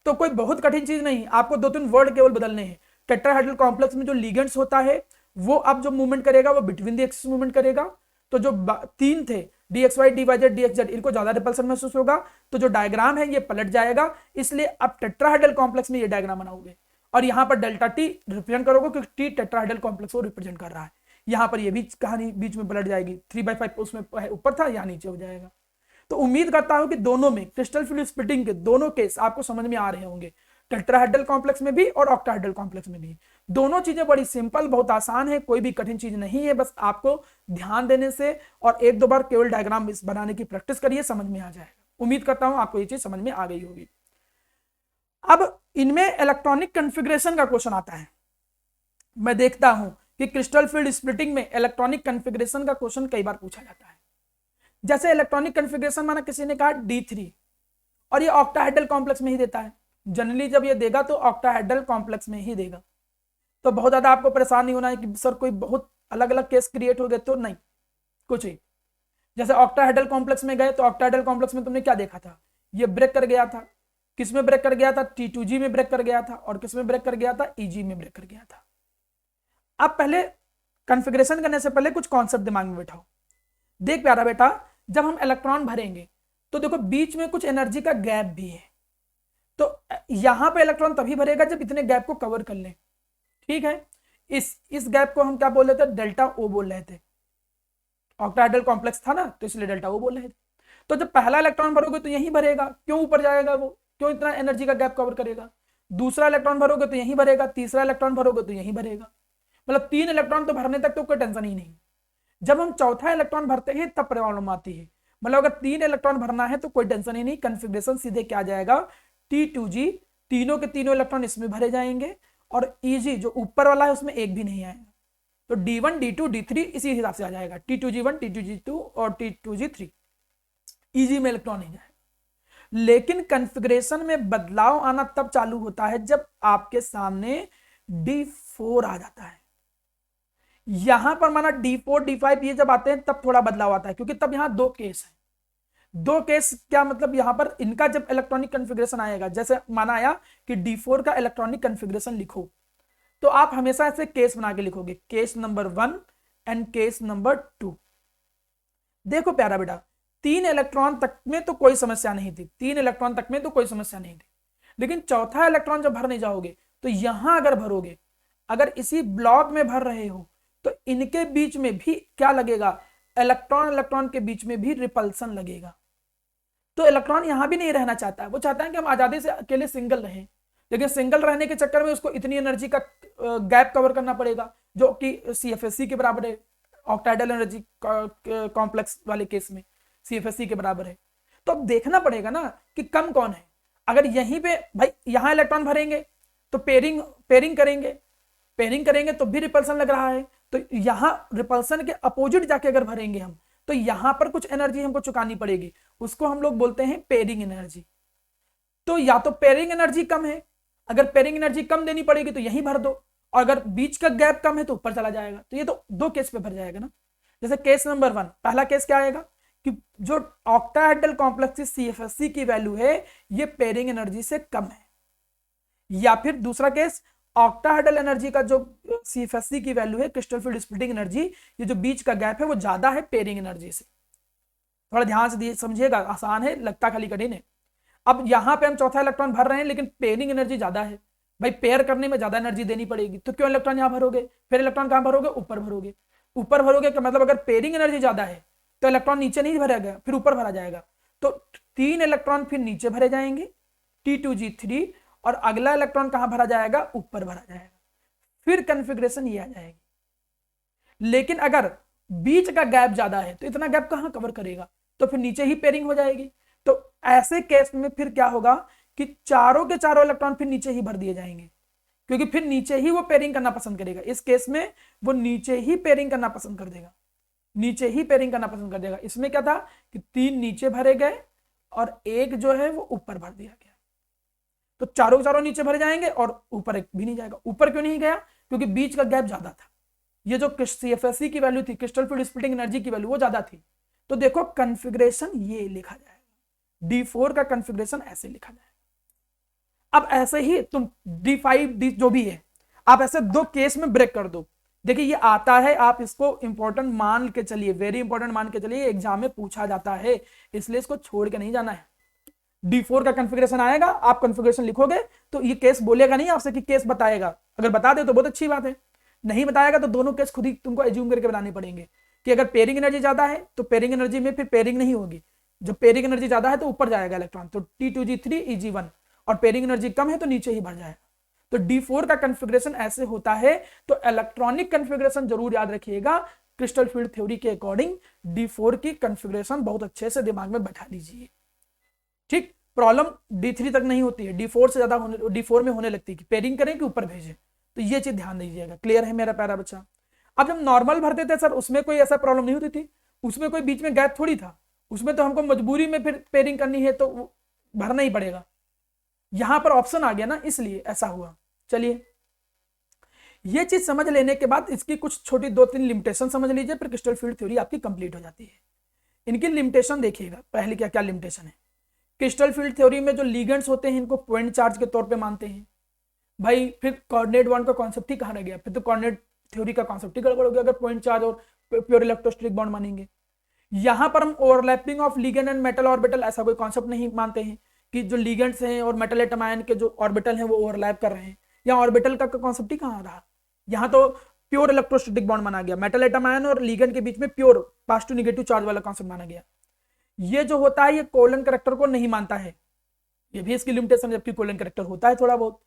तो कोई बहुत कठिन चीज नहीं, आपको 2-3 वर्ड केवल बदलने हैं. टेट्राहेड्रल कॉम्प्लेक्स में जो लिगेंड्स होता है वो अब जो मूवमेंट करेगा वो बिटवीन द एक्सिस मूवमेंट करेगा. तो जो 3 थे dxy, dyz, dxz, इनको ज्यादा रिपल्सन महसूस होगा. तो जो डायग्राम है ये पलट जाएगा. इसलिए अब टेट्राहेड्रल कॉम्प्लेक्स में ये डायग्राम बनाओगे और यहां पर डेल्टा टी रिप्रेजेंट करोगे क्योंकि टी टेट्राहेड्रल कॉम्प्लेक्स को रिप्रेजेंट कर रहा है. यहां पर ये भी कहानी बीच में पलट जाएगी. 3/5 उसमें ऊपर था, यहाँ नीचे हो जाएगा. तो उम्मीद करता हूं कि दोनों में क्रिस्टल फील्ड स्प्लिटिंग के दोनों केस आपको समझ में आ रहे होंगे, टेट्राहेड्रल कॉम्प्लेक्स में भी और ऑक्टाहेड्रल कॉम्प्लेक्स में भी. दोनों चीजें बड़ी सिंपल, बहुत आसान है, कोई भी कठिन चीज नहीं है. बस आपको ध्यान देने से और 1-2 बार केवल डायग्राम बनाने की प्रैक्टिस करिए, समझ में आ जाएगा. उम्मीद करता हूं आपको ये चीज समझ में आ गई होगी. अब इनमें इलेक्ट्रॉनिक कॉन्फ़िगरेशन का क्वेश्चन आता है. मैं देखता हूं कि क्रिस्टल फील्ड स्प्लिटिंग में इलेक्ट्रॉनिक कॉन्फ़िगरेशन का क्वेश्चन कई बार पूछा जाता है. जैसे इलेक्ट्रॉनिक कॉन्फ़िगरेशन माना किसी ने कहा D3 और ये ऑक्टाहेड्रल कॉम्प्लेक्स में ही देता है. जनरली जब ये देगा तो ऑक्टाहेड्रल कॉम्प्लेक्स में ही देगा. तो बहुत ज्यादा आपको परेशान नहीं होना है कि सर कोई बहुत अलग अलग केस क्रिएट हो गए, तो नहीं, कुछ ही. जैसे ऑक्टाहेड्रल कॉम्प्लेक्स में गए तो ऑक्टाहेड्रल कॉम्प्लेक्स में तुमने क्या देखा था? ये ब्रेक कर गया था. किस में ब्रेक कर गया था? T2g में ब्रेक कर गया था. और किस में ब्रेक कर गया था? Eg में ब्रेक कर गया था. अब पहले कॉन्फ़िगरेशन करने से पहले कुछ कॉन्सेप्ट दिमाग में बैठाओ। देख प्यारा बेटा, जब हम इलेक्ट्रॉन भरेंगे तो देखो बीच में कुछ एनर्जी का गैप भी है, तो यहां पे इलेक्ट्रॉन तभी भरेगा जब इतने गैप को कवर कर ले। ठीक है, इस गैप को हम क्या बोल रहे थे, डेल्टा ओ बोल रहे थे। ऑक्टाहेड्रल कॉम्प्लेक्स था ना, तो इसलिए डेल्टा ओ बोल रहे थे। तो जब पहला इलेक्ट्रॉन भरोगे तो यहीं भरेगा, क्यों ऊपर जाएगा वो, क्यों इतना एनर्जी का गैप कवर करेगा। दूसरा इलेक्ट्रॉन भरोगे तो यहीं भरेगा, तीसरा इलेक्ट्रॉन भरोगे तो यहीं भरेगा, मतलब 3 इलेक्ट्रॉन तो भरने तक तो कोई टेंशन ही नहीं। जब हम चौथा इलेक्ट्रॉन भरते हैं तब प्रॉब्लम आती है, मतलब अगर 3 इलेक्ट्रॉन भरना है तो कोई टेंशन ही नहीं, कन्फिग्रेशन सीधे क्या जाएगा, T2G, तीनों के तीनों इलेक्ट्रॉन इसमें भरे जाएंगे, और Eg जो ऊपर वाला है उसमें एक भी नहीं आएगा, तो D1 D2 D3 इसी हिसाब से आ जाएगा, T2G1 T2G2 और T2G3, Eg में इलेक्ट्रॉन नहीं जाएगा। लेकिन कन्फिग्रेशन में बदलाव आना तब चालू होता है जब आपके सामने D4 आ जाता है। यहां पर माना D4 D5 ये जब आते हैं तब थोड़ा बदलाव आता है, क्योंकि तब यहां दो केस है। दो केस क्या मतलब, यहां पर इनका जब इलेक्ट्रॉनिक कन्फिग्रेशन आएगा, जैसे माना आया कि D4 का इलेक्ट्रॉनिक कन्फिग्रेशन लिखो, तो आप हमेशा ऐसे केस बना के लिखोगे, case number 1 and case number 2। देखो प्यारा बेटा, 3 इलेक्ट्रॉन तक में तो कोई समस्या नहीं थी, 3 इलेक्ट्रॉन तक में तो कोई समस्या नहीं थी, लेकिन चौथा इलेक्ट्रॉन जब भरने जाओगे तो यहां अगर भरोगे, अगर इसी ब्लॉक में भर रहे हो तो इनके बीच में भी क्या लगेगा, इलेक्ट्रॉन इलेक्ट्रॉन के बीच में भी रिपल्सन लगेगा। तो इलेक्ट्रॉन यहां भी नहीं रहना चाहता है, वो चाहता है कि हम आजादी से अकेले सिंगल रहें, लेकिन सिंगल रहने के चक्कर में उसको इतनी एनर्जी का गैप कवर करना पड़ेगा जो कि CFSE के बराबर है, ऑक्टाहेड्रल एनर्जी कॉम्प्लेक्स वाले केस में CFSE के बराबर है। तो अब देखना पड़ेगा ना कि कम कौन है। अगर यहीं पे भाई यहां इलेक्ट्रॉन भरेंगे तो पेयरिंग करेंगे तो भी रिपल्सन लग रहा है, तो यहां रिपल्सन के अपोजिट जाके अगर भरेंगे हम तो यहां पर कुछ एनर्जी हमको चुकानी पड़ेगी, उसको हम लोग बोलते हैं पेयरिंग एनर्जी। तो या तो पेयरिंग एनर्जी कम है, अगर पेयरिंग एनर्जी कम देनी पड़ेगी तो यहीं भर दो, और अगर बीच का गैप कम है तो ऊपर चला जाएगा। तो ये तो दो केस पे भर जाएगा ना। जैसे केस नंबर 1, पहला केस क्या आएगा कि जो ऑक्टाहेड्रल कॉम्प्लेक्स CFSE की वैल्यू है ये पेयरिंग एनर्जी से कम है, या फिर दूसरा केस ऑक्टाहेड्रल एनर्जी का जो CFSE की वैल्यू है, क्रिस्टल फील्ड स्प्लिटिंग एनर्जी, ये जो बीच का गैप है वो ज्यादा है पेयरिंग एनर्जी से। थोड़ा ध्यान से समझिएगा, आसान है, लगता खाली कठिन है। अब यहां पे हम चौथा इलेक्ट्रॉन भर रहे हैं लेकिन पेयरिंग एनर्जी ज्यादा है, भाई पेयर करने में ज्यादा एनर्जी देनी पड़ेगी, तो क्यों इलेक्ट्रॉन यहां भरोगे, फिर इलेक्ट्रॉन कहां भरोगे, ऊपर भरोगे का मतलब अगर पेयरिंग एनर्जी ज्यादा है तो इलेक्ट्रॉन नीचे नहीं भरेगा, फिर ऊपर भरा जाएगा, तो 3 इलेक्ट्रॉन फिर नीचे भरे जाएंगे T2G3, और अगला इलेक्ट्रॉन कहां भरा जाएगा, ऊपर भरा जाएगा, फिर कन्फिग्रेशन ये आ जाएगी। लेकिन अगर बीच का गैप ज्यादा है तो इतना गैप कहां कवर करेगा, तो फिर नीचे ही पेयरिंग हो जाएगी। तो ऐसे केस में फिर क्या होगा कि चारों के चारों इलेक्ट्रॉन फिर नीचे ही भर दिए जाएंगे, क्योंकि फिर नीचे ही वो पेयरिंग करना पसंद करेगा। इस केस में वो नीचे ही पेयरिंग करना पसंद कर देगा, इसमें क्या था कि 3 नीचे भरे गए और एक जो है वो ऊपर भर दिया गया, तो चारों के चारों नीचे भरे जाएंगे और ऊपर एक भी नहीं जाएगा। ऊपर क्यों नहीं गया, क्योंकि बीच का गैप ज्यादा था, ये जो CFSE की वैल्यू थी, क्रिस्टल फील्ड स्प्लिटिंग एनर्जी की वैल्यू, वो ज्यादा थी। तो देखो कन्फिग्रेशन ये लिखा जाएगा, D4 का कन्फिग्रेशन ऐसे लिखा जाएगा। अब ऐसे ही तुम D5 जो भी है, आप ऐसे दो केस में ब्रेक कर दो। देखिए ये आता है, आप इसको इंपॉर्टेंट मान के चलिए, वेरी इंपॉर्टेंट मान के चलिए, एग्जाम में पूछा जाता है, इसलिए इसको छोड़ के नहीं जाना है। D4 का कन्फिग्रेशन आएगा, आप कन्फिग्रेशन लिखोगे तो ये केस बोलेगा नहीं आपसे कि केस बताएगा, अगर बता दे तो बहुत अच्छी बात है, नहीं बताएगा तो दोनों केस खुद ही तुमको एज्यूम करके बनाने पड़ेंगे कि अगर पेयरिंग एनर्जी ज्यादा है तो पेयरिंग एनर्जी में फिर पेयरिंग नहीं होगी, जब पेयरिंग एनर्जी ज्यादा है तो ऊपर जाएगा इलेक्ट्रॉन, तो T2G3 Eg1, और पेयरिंग एनर्जी कम है तो नीचे ही भर जाएगा। तो D4 का कन्फिग्रेशन ऐसे होता है। तो इलेक्ट्रॉनिक कन्फिग्रेशन जरूर याद रखिएगा, क्रिस्टल फील्ड थ्योरी के अकॉर्डिंग D4 की कन्फिग्रेशन बहुत अच्छे से दिमाग में बैठा लीजिए। ठीक, प्रॉब्लम D3 तक नहीं होती है, D4 से ज्यादा D4 में होने लगती है कि पेयरिंग करें कि ऊपर भेजें, तो ये चीज ध्यान दीजिएगा। क्लियर है मेरा प्यारा बच्चा। अब जब नॉर्मल भरते थे सर, उसमें कोई ऐसा प्रॉब्लम नहीं होती थी, उसमें कोई बीच में गैप थोड़ी था, उसमें तो हमको मजबूरी में फिर पेयरिंग करनी है तो भरना ही पड़ेगा। यहां पर ऑप्शन आ गया ना, इसलिए ऐसा हुआ। चलिए ये चीज समझ लेने के बाद इसकी कुछ छोटी 2-3 लिमिटेशन समझ लीजिए, फिर क्रिस्टल फील्ड थ्योरी आपकी कंप्लीट हो जाती है। इनकी लिमिटेशन देखिएगा, पहले क्या क्या लिमिटेशन है। क्रिस्टल फील्ड थ्योरी में जो लिगेंड्स होते हैं इनको पॉइंट चार्ज के तौर पे मानते हैं भाई। फिर कोऑर्डिनेट बॉन्ड का कॉन्सेप्ट ही कहां रह गया, फिर तो कोऑर्डिनेट थ्योरी का कॉन्सेप्ट ही गड़बड़ हो गया अगर पॉइंट चार्ज और प्योर इलेक्ट्रोस्टैटिक बॉन्ड मानेंगे। यहां पर हम overlapping of ligand and metal orbital ऐसा कोई कॉन्सेप्ट नहीं मानते हैं कि जो लिगेंड्स हैं और मेटल एटम आयन के जो ऑर्बिटल हैं वो ओवरलैप कर रहे हैं। यहाँ ऑर्बिटल का कॉन्सेप्ट ही कहाँ रहा, यहाँ तो प्योर इलेक्ट्रोस्टैटिक बॉन्ड माना गया, मेटल एटम आयन और लिगेंड के बीच में प्योर पॉजिटिव नेगेटिव चार्ज वाला कॉन्सेप्ट माना गया। ये जो होता है ये कोलन करेक्टर को नहीं मानता है, ये भी इसकी लिमिटेशन, जबकि कोलन करेक्टर होता है थोड़ा बहुत।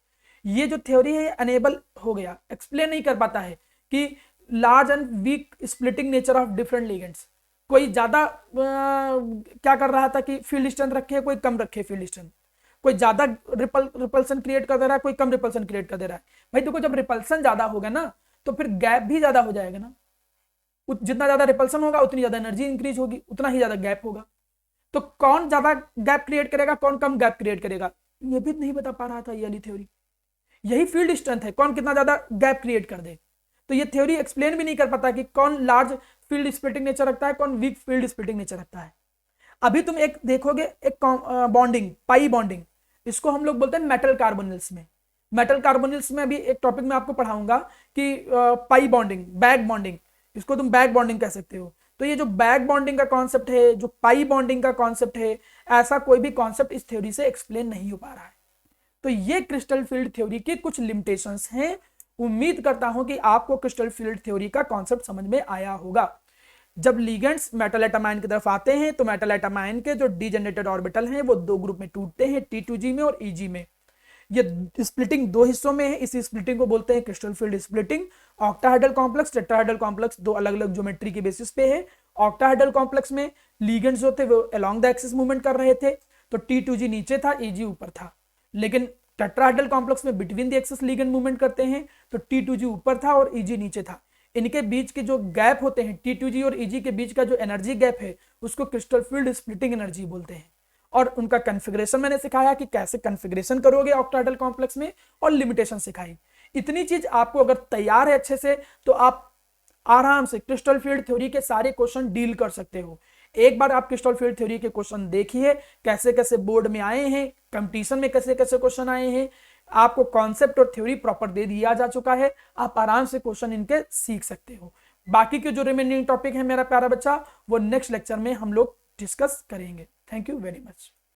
ये जो थ्योरी है अनेबल हो गया, एक्सप्लेन नहीं कर पाता है कि large and weak splitting nature of different ligands. कोई ज्यादा क्या कर रहा था कि फील्ड स्ट्रेंथ रखे, कोई कम रखे फील्ड स्ट्रेंथ, कोई ज्यादा रिपल्सन क्रिएट कर दे रहा है, कोई कम रिपल्सन क्रिएट कर दे रहा है। भाई देखो जब रिपल्सन ज्यादा होगा ना तो फिर गैप भी ज्यादा हो जाएगा ना, जितना ज्यादा रिपल्सन होगा उतनी ज्यादा एनर्जी इंक्रीज होगी, उतना ही ज्यादा गैप होगा। तो कौन ज्यादा गैप क्रिएट करेगा, कौन कम गैप क्रिएट करेगा, ये भी नहीं बता पा रहा था ये वाली थ्योरी। यही फील्ड स्ट्रेंथ है, कौन कितना ज्यादा गैप क्रिएट कर दे। तो ये थ्योरी एक्सप्लेन भी नहीं कर पाता कि कौन लार्ज फील्ड स्प्लिटिंग नेचर रखता है, कौन वीक फील्ड स्प्लिटिंग नेचर रखता है। अभी तुम एक देखोगे एक बॉन्डिंग, पाई बॉन्डिंग, इसको हम लोग बोलते हैं मेटल कार्बोनिल्स में। मेटल कार्बोनिल्स में अभी एक टॉपिक में आपको पढ़ाऊंगा कि पाई बॉन्डिंग, बैक बॉन्डिंग, इसको तुम बैक बॉन्डिंग कह सकते हो। तो ये जो बैक बॉन्डिंग का कॉन्सेप्ट है, जो पाई बॉन्डिंग का कॉन्सेप्ट है, ऐसा कोई भी कॉन्सेप्ट इस थ्योरी से एक्सप्लेन नहीं हो पा रहा है। तो ये क्रिस्टल फील्ड थ्योरी की कुछ लिमिटेशंस हैं। उम्मीद करता हूं कि आपको क्रिस्टल फील्ड थ्योरी का कॉन्सेप्ट समझ में आया होगा। जब लिगेंड्स मेटल एटम आयन की तरफ आते हैं तो मेटल एटम आयन के जो डीजेनरेटेड ऑर्बिटल हैं वो दो ग्रुप में टूटते हैं, T2G में और EG में। ये स्प्लिटिंग दो हिस्सों में है, इसी स्प्लिटिंग को बोलते हैं crystal field splitting. Octahedral complex, tetrahedral complex दो अलग अलग ज्योमेट्री के बेसिस पे है। ऑक्टाहेड्रल कॉम्प्लेक्स में लिगेंड्स जो थे वो अलोंग द एक्सिस मूवमेंट कर रहे थे, तो T2G नीचे था, EG ऊपर था। लेकिन टेट्राहेड्रल कॉम्प्लेक्स में between the axis ligand movement करते हैं, तो T2G ऊपर था और EG नीचे था। इनके बीच के जो गैप होते हैं, T2G और EG के बीच का जो एनर्जी गैप है उसको क्रिस्टल फील्ड स्प्लिटिंग एनर्जी बोलते हैं। और उनका कॉन्फ़िगरेशन मैंने सिखाया कि कैसे कॉन्फ़िगरेशन करोगे ऑक्टाहेड्रल कॉम्प्लेक्स में, और लिमिटेशन सिखाई। इतनी चीज आपको अगर तैयार है अच्छे से तो आप आराम से क्रिस्टल फील्ड थ्योरी के सारे क्वेश्चन डील कर सकते हो। एक बार आप क्रिस्टल फील्ड थ्योरी के क्वेश्चन देखिए कैसे कैसे बोर्ड में आए हैं, कंपटीशन में कैसे कैसे क्वेश्चन आए हैं, आपको कॉन्सेप्ट और थ्योरी प्रॉपर दे दिया जा चुका है। आप आराम से क्वेश्चन इनके सीख सकते हो। बाकी के जो रिमेनिंग टॉपिक है मेरा प्यारा बच्चा, वो नेक्स्ट लेक्चर में हम लोग डिस्कस करेंगे। Thank you very much.